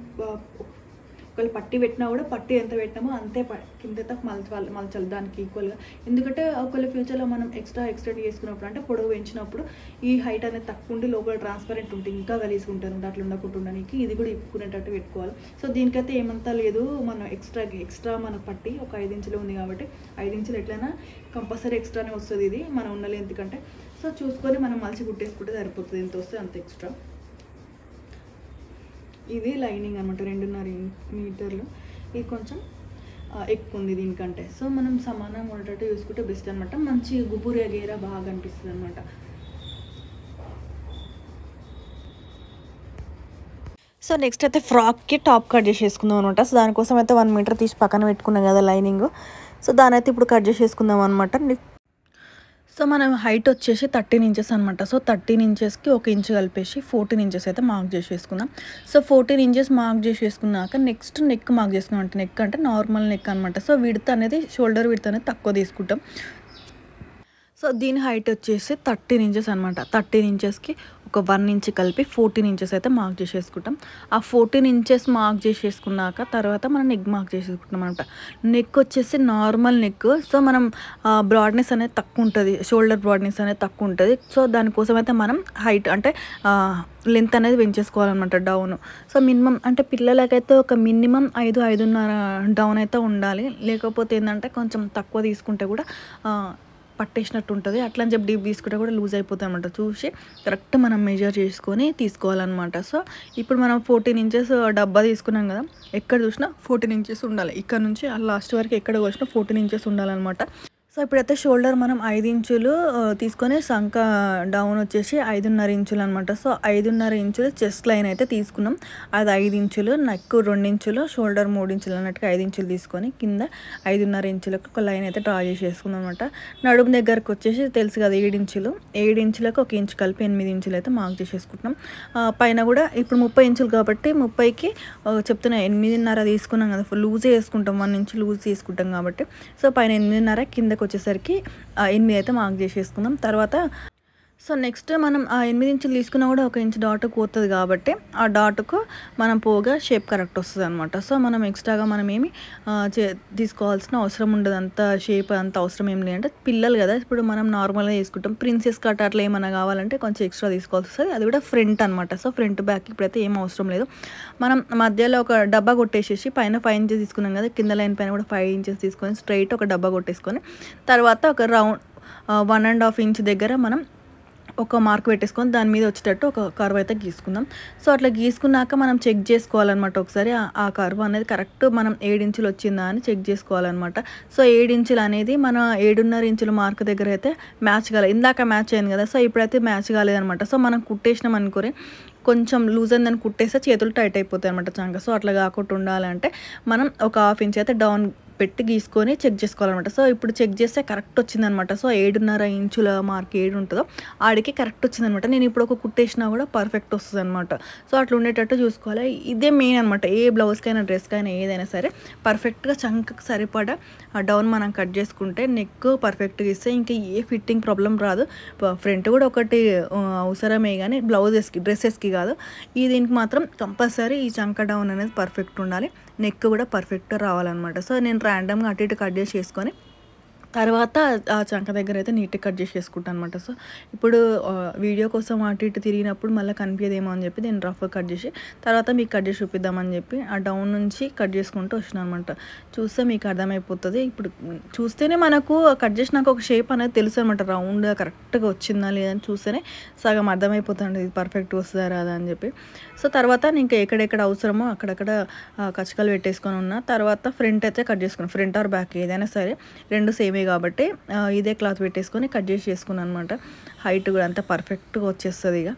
ఒకవేళ పట్టి పెట్టినా కూడా పట్టి ఎంత పెట్టినామో అంతే కింద మలచాలి దానికి ఈక్వల్గా. ఎందుకంటే ఒకవేళ ఫ్యూచర్లో మనం ఎక్స్టెండ్ చేసుకున్నప్పుడు అంటే పొడవు పెంచినప్పుడు ఈ హైట్ అనేది తక్కువ ఉండి లోపల ట్రాన్స్పరెంట్ ఉంటుంది, ఇంకా గలీజ్గా ఉంటుంది. అట్లా ఉండకుండా ఇది కూడా ఇప్పుకునేటట్టు పెట్టుకోవాలి. సో దీనికైతే ఏమంతా లేదు, మనం ఎక్స్ట్రా మనకు పట్టి ఒక 5 ఇంచులు ఉంది కాబట్టి 5 ఇంచులు ఎట్లయినా కంపల్సరీ ఎక్స్ట్రానే వస్తుంది ఇది మనం ఉండాలి. ఎందుకంటే సో చూసుకొని మనం మలిచి కుట్టేసుకుంటే సరిపోతుంది. ఎంత వస్తే అంత ఎక్స్ట్రా. ఇది లైనింగ్ అనమాట 2.5 మీటర్లు. ఇది కొంచెం ఎక్కువ ఉంది దీనికంటే. సో మనం సమానంగా ఉండేటట్టు చూసుకుంటే బెస్ట్ అనమాట. మంచి గుబురు గేరా బాగా అనిపిస్తుంది అనమాట. సో నెక్స్ట్ అయితే ఫ్రాక్కి టాప్ కట్ చేసేసుకుందాం అనమాట. సో దానికోసం అయితే 1 మీటర్ తీసి పక్కన పెట్టుకున్నాం కదా లైనింగ్. సో దాని అయితే ఇప్పుడు కట్ చేసేసుకుందాం అనమాట. సో మనం హైట్ వచ్చేసి 13 ఇంచెస్ అనమాట. సో 13 ఇంచెస్కి 1 ఇంచు కలిపేసి 14 ఇంచెస్ అయితే మార్క్ చేసేసుకుందాం. సో 14 ఇంచెస్ మార్క్ చేసేసుకున్నాక నెక్స్ట్ నెక్ మార్క్ చేసుకున్నాం. అంటే నెక్ అంటే నార్మల్ నెక్ అనమాట. సో విడ్త్ అనేది షోల్డర్ విడ్త్ అనేది తక్కువ తీసుకుంటాం. సో దీని హైట్ వచ్చేసి 13 ఇంచెస్ అనమాట. 13 ఇంచెస్కి ఒక 1 ఇంచ్ కలిపి 14 ఇంచెస్ అయితే మార్క్ చేసేసుకుంటాం. ఆ 14 ఇంచెస్ మార్క్ చేసేసుకున్నాక తర్వాత మనం నెక్ మార్క్ చేసేసుకుంటాం అనమాట. నెక్ వచ్చేసి నార్మల్ నెక్. సో మనం బ్రాడ్నెస్ అనేది తక్కువ ఉంటుంది, షోల్డర్ బ్రాడ్నెస్ అనేది తక్కువ ఉంటుంది. సో దానికోసం అయితే మనం హైట్ అంటే లెంత్ అనేది పెంచేసుకోవాలన్నమాట డౌన్. సో మినిమం అంటే పిల్లలకైతే ఒక మినిమం 5-5.5 డౌన్ అయితే ఉండాలి. లేకపోతే ఏంటంటే కొంచెం తక్కువ తీసుకుంటే కూడా పట్టేసినట్టు ఉంటుంది. అట్లా అని చెప్పి డీప్ తీసుకుంటే కూడా లూజ్ అయిపోతాయి అన్నమాట. చూసి కరెక్ట్ మనం మెజర్ చేసుకొని తీసుకోవాలన్నమాట. సో ఇప్పుడు మనం 14 ఇంచెస్ డబ్బా తీసుకున్నాం కదా, ఎక్కడ చూసినా 14 ఇంచెస్ ఉండాలి. ఇక్కడ నుంచి లాస్ట్ వరకు ఎక్కడ వచ్చినా 14 ఇంచెస్ ఉండాలన్నమాట. సో ఇప్పుడైతే షోల్డర్ మనం 5 ఇంచులు తీసుకొని సంక డౌన్ వచ్చేసి 5.5 ఇంచులు అనమాట. సో 5.5 ఇంచులు చెస్ట్ లైన్ అయితే తీసుకున్నాం. అది 5 ఇంచులు, నెక్ 2 ఇంచులు, షోల్డర్ 3 ఇంచులు అన్నట్టుగా 5 ఇంచులు తీసుకొని కింద 5.5 ఇంచులకు ఒక లైన్ అయితే డ్రా చేసేసుకుందాం అనమాట. నడుము దగ్గరకు వచ్చేసి తెలుసు కదా 7 ఇంచులు, 7 ఇంచులకు 1 ఇంచు కలిపి 8 ఇంచులు అయితే మార్క్ చేసేసుకుంటున్నాం. పైన కూడా ఇప్పుడు 30 ఇంచులు కాబట్టి 30కి చెప్తున్నా 8.5 తీసుకున్నాం కదా, లూజే వేసుకుంటాం, 1 ఇంచు లూజ్ తీసుకుంటాం కాబట్టి. సో పైన 8.5, కిందకు వచ్చేసరికి 8 అయితే మార్క్ చేసేసుకుందాం. తర్వాత సో నెక్స్ట్ మనం ఆ 8 ఇంచులు తీసుకున్నా కూడా 1 ఇంచు డాట్కు పోతుంది కాబట్టి ఆ డాట్కు మనం పోగా షేప్ కరెక్ట్ వస్తుంది అనమాట. సో మనం ఎక్స్ట్రాగా మనం ఏమి తీసుకోవాల్సిన అవసరం ఉండదు. అంత షేప్ అంత అవసరం ఏం లేదంటే పిల్లలు కదా, ఇప్పుడు మనం నార్మల్గా తీసుకుంటాం. ప్రిన్సెస్ కట్ అట్లా ఏమైనా కావాలంటే కొంచెం ఎక్స్ట్రా తీసుకోవాల్సి వస్తుంది. అది కూడా ఫ్రంట్ అనమాట. సో ఫ్రంట్ బ్యాక్ ఇప్పుడైతే ఏం అవసరం లేదు. మనం మధ్యలో ఒక డబ్బా కొట్టేసేసి పైన 5 ఇంచెస్ తీసుకున్నాం కదా, కింద లైన్ పైన కూడా 5 ఇంచెస్ తీసుకొని స్ట్రైట్ ఒక డబ్బా కొట్టేసుకొని తర్వాత ఒక రౌండ్ 1.5 ఇంచ్ దగ్గర మనం ఒక మార్క్ పెట్టేసుకొని దాని మీద వచ్చేటట్టు ఒక కర్వ్ అయితే గీసుకుందాం. సో అట్లా గీసుకున్నాక మనం చెక్ చేసుకోవాలన్నమాట. ఒకసారి ఆ కర్వ్ అనేది కరెక్ట్ మనం 7 ఇంచులు వచ్చిందా అని చెక్ చేసుకోవాలన్నమాట. సో 7 ఇంచులు అనేది మన 7.5 ఇంచుల మార్క్ దగ్గర అయితే మ్యాచ్ కాలేదు. ఇందాక మ్యాచ్ అయింది కదా, సో ఇప్పుడైతే మ్యాచ్ కాలేదనమాట. సో మనం కుట్టేసినాం అనుకోని కొంచెం లూజ్ అయిందని కుట్టేస్తే చేతులు టైట్ అయిపోతాయి అనమాట చంక. సో అట్లా కాకుండా ఉండాలంటే మనం ఒక 1/2 ఇంచ్ అయితే డౌన్ పెట్టి గీసుకొని చెక్ చేసుకోవాలన్నమాట. సో ఇప్పుడు చెక్ చేస్తే కరెక్ట్ వచ్చిందనమాట. సో 7.5 ఇంచుల మార్క్ 7 ఉంటుందో ఆడికి కరెక్ట్ వచ్చిందనమాట. నేను ఇప్పుడు ఒక కుట్టేసినా కూడా పర్ఫెక్ట్ వస్తుంది అనమాట. సో అట్లా ఉండేటట్టు చూసుకోవాలి. ఇదే మెయిన్ అనమాట. ఏ బ్లౌజ్కైనా డ్రెస్కైనా ఏదైనా సరే పర్ఫెక్ట్గా చంకకు సరిపడా డౌన్ మనం కట్ చేసుకుంటే నెక్ పర్ఫెక్ట్గా ఇస్తే ఇంకా ఏ ఫిట్టింగ్ ప్రాబ్లం రాదు. ఫ్రంట్ కూడా ఒకటి అవసరమే కానీ బ్లౌజెస్కి డ్రెస్సెస్కి కాదు. దీనికి మాత్రం కంపల్సరీ ఈ చంక డౌన్ అనేది పర్ఫెక్ట్ ఉండాలి, నెక్ కూడా పర్ఫెక్ట్గా రావాలన్నమాట. సో నేను ర్యాండమ్గా అటు ఇటు కట్ చేసుకొని తర్వాత ఆ చంక దగ్గర అయితే నీట్గా కట్ చేసేసుకుంటాను అనమాట. సో ఇప్పుడు వీడియో కోసం అటు ఇటు తిరిగినప్పుడు మళ్ళీ కనిపించదేమో అని చెప్పి నేను రఫ్గా కట్ చేసి తర్వాత మీకు కట్ చేసి చూపిద్దామని చెప్పి ఆ డౌన్ నుంచి కట్ చేసుకుంటూ వచ్చినాను అనమాట. చూస్తే మీకు అర్థమైపోతుంది. ఇప్పుడు చూస్తేనే మనకు కట్ చేసినాక ఒక షేప్ అనేది తెలుసు అనమాట. రౌండ్గా కరెక్ట్గా వచ్చిందా లేదని చూస్తేనే సగం అర్థమైపోతుంది ఇది పర్ఫెక్ట్ వస్తుందా రాదా అని చెప్పి. సో తర్వాత ఇంకా ఎక్కడెక్కడ అవసరమో అక్కడక్కడ కచ్చకలు పెట్టేసుకొని ఉన్నా. తర్వాత ఫ్రంట్ అయితే కట్ చేసుకున్నాను. ఫ్రంట్ ఆర్ బ్యాక్ ఏదైనా సరే రెండు సేమే కాబట్టి ఇదే క్లాత్ పెట్టేసుకొని కట్ చేసి చేసుకున్నాను అనమాట. హైట్ కూడా అంతా పర్ఫెక్ట్గా వచ్చేస్తుంది ఇక.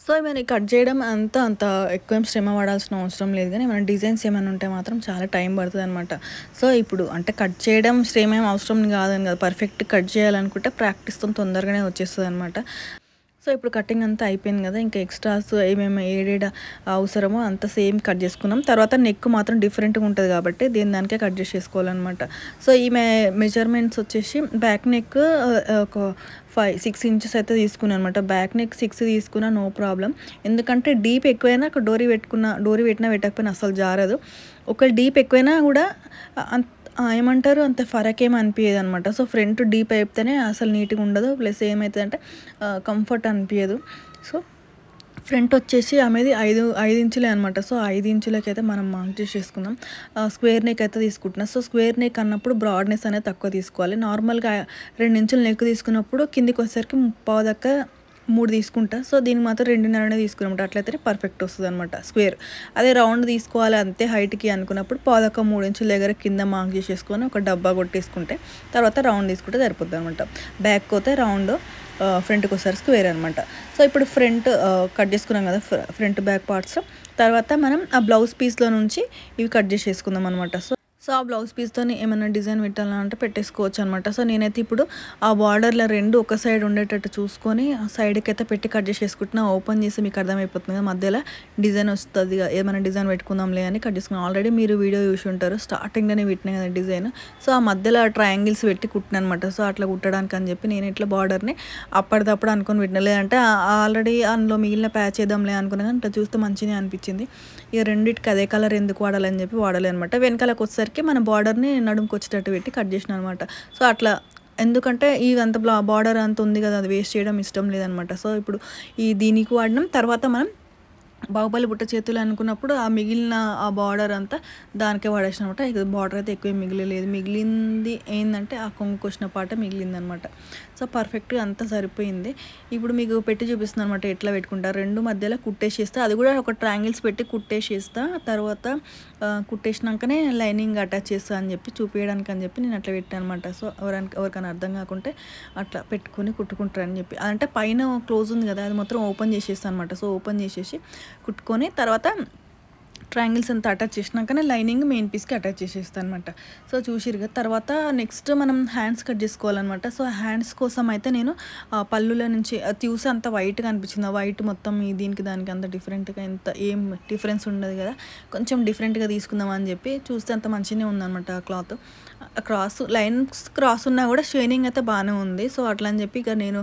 సో ఏమైనా కట్ చేయడం అంత ఎక్కువ ఏం శ్రమ పడాల్సిన అవసరం లేదు, కానీ ఏమైనా డిజైన్స్ ఏమైనా ఉంటే మాత్రం చాలా టైం పడుతుంది అనమాట. సో ఇప్పుడు అంటే కట్ చేయడం శ్రమ ఏం అవసరం కాదని కదా, పర్ఫెక్ట్ కట్ చేయాలనుకుంటే ప్రాక్టీస్తో తొందరగానే వచ్చేస్తుంది అనమాట. సో ఇప్పుడు కటింగ్ అంతా అయిపోయింది కదా, ఇంకా ఎక్స్ట్రాస్ ఏమేమి ఏడేడ అవసరమో అంత సేమ్ కట్ చేసుకున్నాం. తర్వాత నెక్ మాత్రం డిఫరెంట్గా ఉంటుంది కాబట్టి దానికే కట్ చేసేసుకోవాలన్నమాట. సో ఈ మెజర్మెంట్స్ వచ్చేసి బ్యాక్ నెక్ ఒక 5-6 ఇంచెస్ అయితే తీసుకున్నాను అనమాట. బ్యాక్ నెక్ 6 తీసుకున్నా నో ప్రాబ్లం, ఎందుకంటే డీప్ ఎక్కువైనా ఒక డోరీ పెట్టినా పెట్టకపోయినా అసలు జారదు. ఒక డీప్ ఎక్కువైనా కూడా ఏమంటారు అంత ఫరక్ ఏమి అనిపించదు అనమాట. సో ఫ్రంట్ డీప్ అయితేనే అసలు నీట్గా ఉండదు, ప్లస్ ఏమవుతుందంటే కంఫర్ట్ అనిపించదు. సో ఫ్రంట్ వచ్చేసి ఆమెది 5 ఇంచులే అనమాట. సో 5 ఇంచులకి అయితే మనం మార్క్ చేసేసుకుందాం. స్క్వేర్ నెక్ అయితే తీసుకుంటున్నాం. సో స్క్వేర్ నెక్ అన్నప్పుడు బ్రాడ్నెస్ అనేది తక్కువ తీసుకోవాలి. నార్మల్గా 2 ఇంచుల నెక్ తీసుకున్నప్పుడు కిందికి వచ్చేసరికి 3 దాకా 3 తీసుకుంటా. సో దీనికి మాత్రం 2.5 తీసుకున్నమాట. అట్లయితే పర్ఫెక్ట్ వస్తుంది అనమాట స్క్వేర్. అదే రౌండ్ తీసుకోవాలి అంతే హైట్కి అనుకున్నప్పుడు 3 ఇంచుల దగ్గర కింద మార్క్ చేసేసుకొని ఒక డబ్బా కొట్టేసుకుంటే తర్వాత రౌండ్ తీసుకుంటే సరిపోతుంది అనమాట. బ్యాక్ పోతే రౌండ్, ఫ్రంట్కి ఒకసారి స్క్వేర్ అనమాట. సో ఇప్పుడు ఫ్రంట్ కట్ చేసుకున్నాం కదా ఫ్రంట్ బ్యాక్ పార్ట్స్. తర్వాత మనం ఆ బ్లౌజ్ పీస్లో నుంచి ఇవి కట్ చేసేసుకుందాం అనమాట. సో ఆ బ్లౌజ్ పీస్తో ఏమైనా డిజైన్ పెట్టాలంటే పెట్టేసుకోవచ్చు అనమాట. సో నేనైతే ఇప్పుడు ఆ బార్డర్లో 2 ఒక సైడ్ ఉండేటట్టు చూసుకొని సైడ్కి అయితే పెట్టి కట్ చేసేసుకుంటున్నా. ఓపెన్ చేసి మీకు అర్థమైపోతుంది కదా మధ్యలో డిజైన్ వస్తుంది, ఏమైనా డిజైన్ పెట్టుకుందాంలే అని కట్ చేసుకున్నాను. ఆల్రెడీ మీరు వీడియో చూసి ఉంటారు, స్టార్టింగ్లోనే పెట్టినా కదా డిజైన్. సో ఆ మధ్యలో ట్రయాంగిల్స్ పెట్టి కుట్టిన అనమాట. సో అట్లా కుట్టడానికి అని చెప్పి నేను ఇట్లా బార్డర్ని అప్పటిదప్పుడు అనుకొని పెట్టిన, లేదంటే ఆల్రెడీ అందులో మిగిలిన ప్యాచ్ చేద్దాంలే అనుకున్నా కానీ ఇట్లా చూస్తే మంచిగా అనిపించింది. ఇక రెండింటికి అదే కలర్ ఎందుకు వాడాలని చెప్పి వాడాలి అనమాట. వెనకాలకు వచ్చేసరికి మన బార్డర్ని నడుముకి వచ్చేటట్టు పెట్టి కట్ చేసిన అనమాట. సో అట్లా ఎందుకంటే ఇదంతా బార్డర్ అంత ఉంది కదా, అది వేస్ట్ చేయడం ఇష్టం లేదనమాట. సో ఇప్పుడు దీనికి వాడినాం. తర్వాత మనం బాహుబలి బుట్ట చేతులు అనుకున్నప్పుడు ఆ మిగిలిన ఆ బార్డర్ అంతా దానికే వాడేసిన అనమాట. ఇక బార్డర్ అయితే ఎక్కువ మిగిలిలేదు, మిగిలింది ఏంటంటే ఆ కొంగుకు వచ్చిన పాట మిగిలిందనమాట. సో పర్ఫెక్ట్గా అంతా సరిపోయింది. ఇప్పుడు మీకు పెట్టి చూపిస్తుంది అనమాట ఎట్లా పెట్టుకుంటారు. 2 మధ్యలో కుట్టేసేస్తా, అది కూడా ఒక ట్రయాంగిల్స్ పెట్టి కుట్టేసేస్తా. తర్వాత కుట్టేసినాకనే లైనింగ్ అటాచ్ చేస్తా అని చెప్పి చూపించడానికి అని చెప్పి నేను అట్లా పెట్టాను అనమాట. సో ఎవరికైనా అర్థం కాకుంటే అట్లా పెట్టుకొని కుట్టుకుంటారని చెప్పి, అంటే పైన క్లోజ్ ఉంది కదా అది మొత్తం ఓపెన్ చేసేస్తాను అనమాట. సో ఓపెన్ చేసేసి కుట్టుకొని తర్వాత ట్రయాంగిల్స్ అంతా అటాచ్ చేసినాకనే లైనింగ్ మెయిన్ పీస్కి అటాచ్ చేసేస్తాను అనమాట. సో చూసిరు కదా. తర్వాత నెక్స్ట్ మనం హ్యాండ్స్ కట్ చేసుకోవాలన్నమాట. సో హ్యాండ్స్ కోసం అయితే నేను పళ్ళుల నుంచి చూసి అంత వైట్గా అనిపించింది. ఆ వైట్ మొత్తం దీనికి దానికి అంత డిఫరెంట్గా ఏం డిఫరెన్స్ ఉండదు కదా, కొంచెం డిఫరెంట్గా తీసుకుందాం అని చెప్పి చూస్తే అంత మంచిగానే ఉందన్నమాట. ఆ క్లాత్ లైన్స్ క్రాస్ ఉన్నా కూడా షైనింగ్ అయితే బాగానే ఉంది. సో అట్లా అని చెప్పి ఇక నేను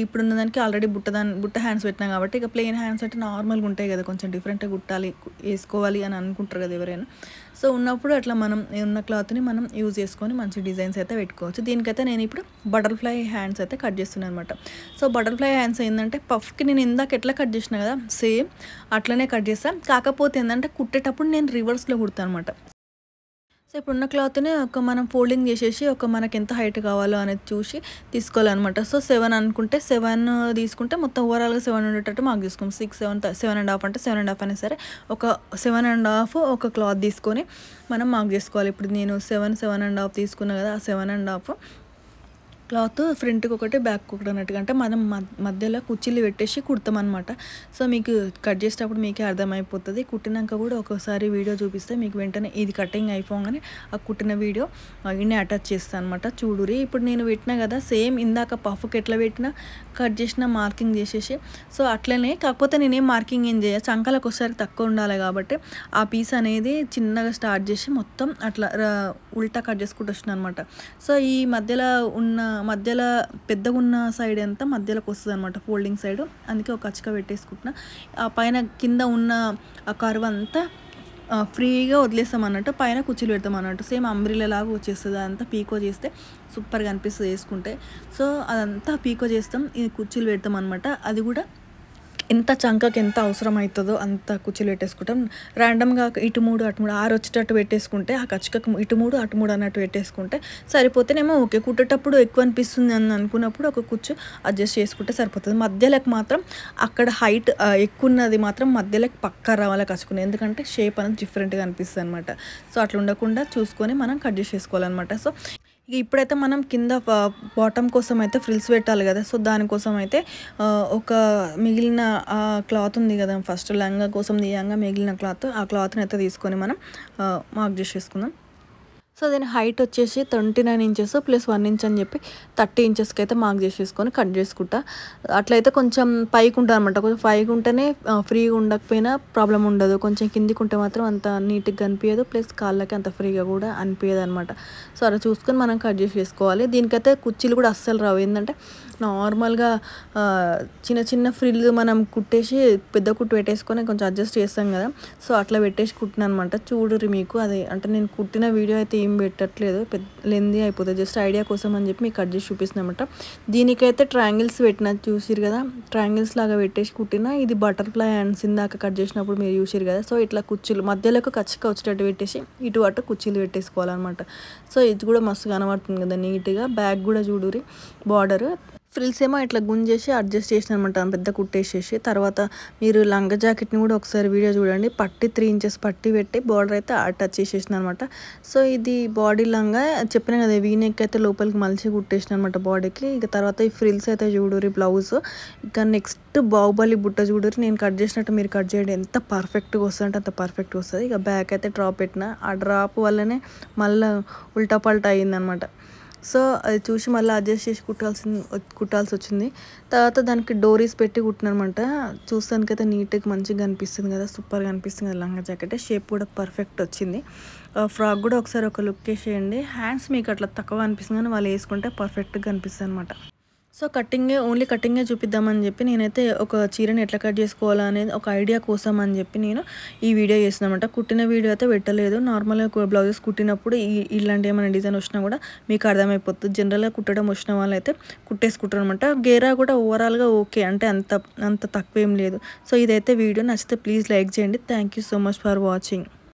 ఇప్పుడున్న దానికి ఆల్రెడీ బుట్ట హ్యాండ్స్ పెట్టినా కాబట్టి ఇక ప్లెయిన్ హ్యాండ్స్ అంటే నార్మల్గా ఉంటాయి కదా, కొంచెం డిఫరెంట్గా వేసుకోవాలి అని అనుకుంటారు కదా ఎవరైనా. సో ఉన్నప్పుడు అట్లా మనం ఉన్న క్లాత్ని మనం యూజ్ చేసుకొని మంచి డిజైన్స్ అయితే పెట్టుకోవచ్చు. దీనికైతే నేను ఇప్పుడు బటర్ఫ్లై హ్యాండ్స్ అయితే కట్ చేస్తున్నాను అనమాట. సో బటర్ఫ్లై హ్యాండ్స్ ఏంటంటే పఫ్కి నేను ఇందాక ఎట్లా కట్ చేసినా కదా సేమ్ అట్లనే కట్ చేస్తాను. కాకపోతే ఏంటంటే కుట్టేటప్పుడు నేను రివర్స్లో కుడతాను అనమాట. సో ఇప్పుడున్న క్లాత్ని మనం ఫోల్డింగ్ చేసేసి మనకి ఎంత హైట్ కావాలో అనేది చూసి తీసుకోవాలన్నమాట. సో 7 అనుకుంటే 7 తీసుకుంటే మొత్తం ఓవరాల్గా 7 ఉండేటట్టు మాకు తీసుకుంటాం. 6, 7, 7.5 అంటే 7.5 అయినా సరే ఒక 7.5 ఒక క్లాత్ తీసుకొని మనం మార్క్ చేసుకోవాలి. ఇప్పుడు నేను 7.5 తీసుకున్నా కదా, ఆ 7.5 క్లాత్ ఫ్రంట్కి ఒకటి బ్యాక్ ఒకటి అన్నట్టుగా, అంటే మనం మధ్యలో కుర్చీలు పెట్టేసి కుడతామన్నమాట. సో మీకు కట్ చేసేటప్పుడు మీకే అర్థమైపోతుంది. కుట్టినాక కూడా ఒకసారి వీడియో చూపిస్తే మీకు వెంటనే ఇది కటింగ్ అయిపోగానే ఆ కుట్టిన వీడియో ఇన్ని అటాచ్ చేస్తాను అనమాట. చూడురి ఇప్పుడు నేను పెట్టినా కదా సేమ్ ఇందాక పఫ్కి ఎట్లా పెట్టినా కట్ చేసిన మార్కింగ్ చేసేసి, సో అట్లనే కాకపోతే నేనేం మార్కింగ్ ఏం చేయ, చంకలకు ఒకసారి తక్కువ ఉండాలి కాబట్టి ఆ పీస్ అనేది చిన్నగా స్టార్ట్ చేసి మొత్తం అట్లా ఉల్టా కట్ చేసుకుంటూ వచ్చిన అనమాట. సో ఈ మధ్యలో పెద్దగా ఉన్న సైడ్ అంతా మధ్యలోకి వస్తుంది అనమాట, ఫోల్డింగ్ సైడ్. అందుకే ఒక కచ్చిక పెట్టేసుకుంటున్నా. ఆ పైన కింద ఉన్న ఆ కర్వ్ అంతా ఫ్రీగా వదిలేస్తాం అన్నట్టు, పైన కుర్చీలు పెడతాం అన్నట్టు. సేమ్ అంబ్రిల్లా లాగా వచ్చేస్తుంది. అదంతా పీకో చేస్తే సూపర్గా అనిపిస్తుంది వేసుకుంటే. సో అదంతా పీకో చేస్తాం, ఈ కుర్చీలు పెడతాం అనమాట. అది కూడా ఎంత చంకకి ఎంత అవసరం అవుతుందో అంత కుర్చీలు పెట్టేసుకుంటాం. ర్యాండమ్గా ఇటు 3 అటు 3 6 వచ్చేటట్టు పెట్టేసుకుంటే, ఆ కచ్చకకు ఇటు 3 అటు 3 అన్నట్టు పెట్టేసుకుంటే సరిపోతేనేమో ఓకే. కుట్టేటప్పుడు ఎక్కువ అనిపిస్తుంది అని అనుకున్నప్పుడు ఒక కుచ్చు అడ్జస్ట్ చేసుకుంటే సరిపోతుంది. మధ్యలోకి మాత్రం అక్కడ హైట్ ఎక్కువ ఉన్నది మాత్రం మధ్యలోకి పక్కా రావాలి కచ్చుకుని, ఎందుకంటే షేప్ అనేది డిఫరెంట్గా అనిపిస్తుంది అనమాట. సో అట్లా ఉండకుండా చూసుకొని మనం కట్ చేసి చేసుకోవాలన్నమాట. సో ఇప్పుడైతే మనం కింద బాటమ్ కోసం అయితే ఫ్రిల్స్ పెట్టాలి కదా. సో దానికోసం అయితే ఒక మిగిలిన క్లాత్ ఉంది కదా, ఫస్ట్ లంగా కోసం తీయంగా మిగిలిన క్లాత్, ఆ క్లాత్ని అయితే తీసుకొని మనం మార్క్ చేసేసుకుందాం. సో దీని హైట్ వచ్చేసి 29 ఇంచెస్ ప్లస్ 1 ఇంచ్ అని చెప్పి 30 ఇంచెస్కి అయితే మార్క్ చేసేసుకొని కట్ చేసుకుంటా. అట్లయితే కొంచెం పైకి ఉంటుంది అనమాట. కొంచెం పైకి ఉంటేనే ఫ్రీగా ఉండకపోయినా ప్రాబ్లం ఉండదు, కొంచెం కిందికి ఉంటే మాత్రం అంత నీట్గా అనిపించదు, ప్లస్ కాళ్ళకి అంత ఫ్రీగా కూడా అనిపించదు అనమాట. సో అలా చూసుకొని మనం కట్ చేసేసుకోవాలి. దీనికైతే కుర్చీలు కూడా అస్సలు రావు, ఏంటంటే నార్మల్గా చిన్న చిన్న ఫ్రిల్ మనం కుట్టేసి పెద్ద కుట్టు పెట్టేసుకొని కొంచెం అడ్జస్ట్ చేస్తాం కదా. సో అట్లా పెట్టేసి కుట్టిన అనమాట. చూడరు మీకు అది, అంటే నేను కుట్టిన వీడియో అయితే ఏం పెట్టట్లేదు, లెందీ అయిపోతుంది, జస్ట్ ఐడియా కోసం అని చెప్పి మీకు కట్ చేసి చూపిస్తున్నాను అనమాట. దీనికైతే ట్రయాంగిల్స్ పెట్టిన చూసిరు కదా, ట్రయాంగిల్స్ లాగా పెట్టేసి కుట్టిన. ఇది బటర్ఫ్లై హ్యాండ్స్ ఇందాక కట్ చేసినప్పుడు మీరు చూసిరు కదా. సో ఇట్లా కుర్చీలు మధ్యలోకి కచ్చిగా వచ్చేటట్టు పెట్టేసి ఇటు అటు కుర్చీలు పెట్టేసుకోవాలన్నమాట. సో ఇది కూడా మస్తు కనబడుతుంది కదా నీట్గా. బ్యాక్ కూడా చూడురి, బార్డర్ ఫ్రిల్స్ ఏమో ఇట్లా గుంజేసి అడ్జస్ట్ చేసిన అనమాట, పెద్ద కుట్టేసేసి. తర్వాత మీరు లంగా జాకెట్ని కూడా ఒకసారి వీడియో చూడండి, పట్టి 3 ఇంచెస్ పట్టి పెట్టి బార్డర్ అయితే టచ్ చేసేసిన అనమాట. సో ఇది బాడీ లంగా చెప్పిన కదా, వీనెక్ అయితే లోపలికి మలిచి కుట్టేసిన అనమాట బాడీకి. ఇక తర్వాత ఈ ఫ్రిల్స్ అయితే చూడురి బ్లౌజ్. ఇక నెక్స్ట్ బాహుబలి బుట్ట చూడురి, నేను కట్ చేసినట్టు మీరు కట్ చేయండి, ఎంత పర్ఫెక్ట్గా వస్తుంది అంటే అంత పర్ఫెక్ట్గా వస్తుంది. ఇక బ్యాక్ అయితే డ్రాప్ పెట్టిన, ఆ డ్రాప్ వల్లనే మళ్ళీ ఉల్టా పల్టా అయిందనమాట. సో అది చూసి మళ్ళీ అడ్జస్ట్ చేసి కుట్టాల్సి వచ్చింది. తర్వాత దానికి డోరీస్ పెట్టి కుట్టినమాట. చూస్తానికైతే నీట్గా మంచిగా అనిపిస్తుంది కదా, సూపర్గా అనిపిస్తుంది కదా లంగా జాకెట్. షేప్ కూడా పర్ఫెక్ట్ వచ్చింది. ఫ్రాక్ కూడా ఒకసారి ఒక లుక్ వేసేయండి. హ్యాండ్స్ మీకు అట్లా తక్కువ అనిపిస్తుంది కానీ వాళ్ళు వేసుకుంటే పర్ఫెక్ట్గా అనిపిస్తుంది అనమాట. సో ఓన్లీ కటింగే చూపిద్దామని చెప్పి నేనైతే ఒక చీరని ఎట్లా కట్ చేసుకోవాలా అనేది ఒక ఐడియా కోసం అని చెప్పి నేను ఈ వీడియో చేసినామంట. కుట్టిన వీడియో అయితే పెట్టలేదు. నార్మల్గా బ్లౌజెస్ కుట్టినప్పుడు ఇలాంటి ఏమైనా డిజైన్ వచ్చినా కూడా మీకు అర్థమైపోతుంది. జనరల్గా కుట్టడం వచ్చిన వాళ్ళు అయితే కుట్టేసుకుంటారు అనమాట. గేరా కూడా ఓవరాల్గా ఓకే, అంటే అంత తక్కువ ఏం లేదు. సో ఇదైతే వీడియో నచ్చితే ప్లీజ్ లైక్ చేయండి. Thank you so much for watching.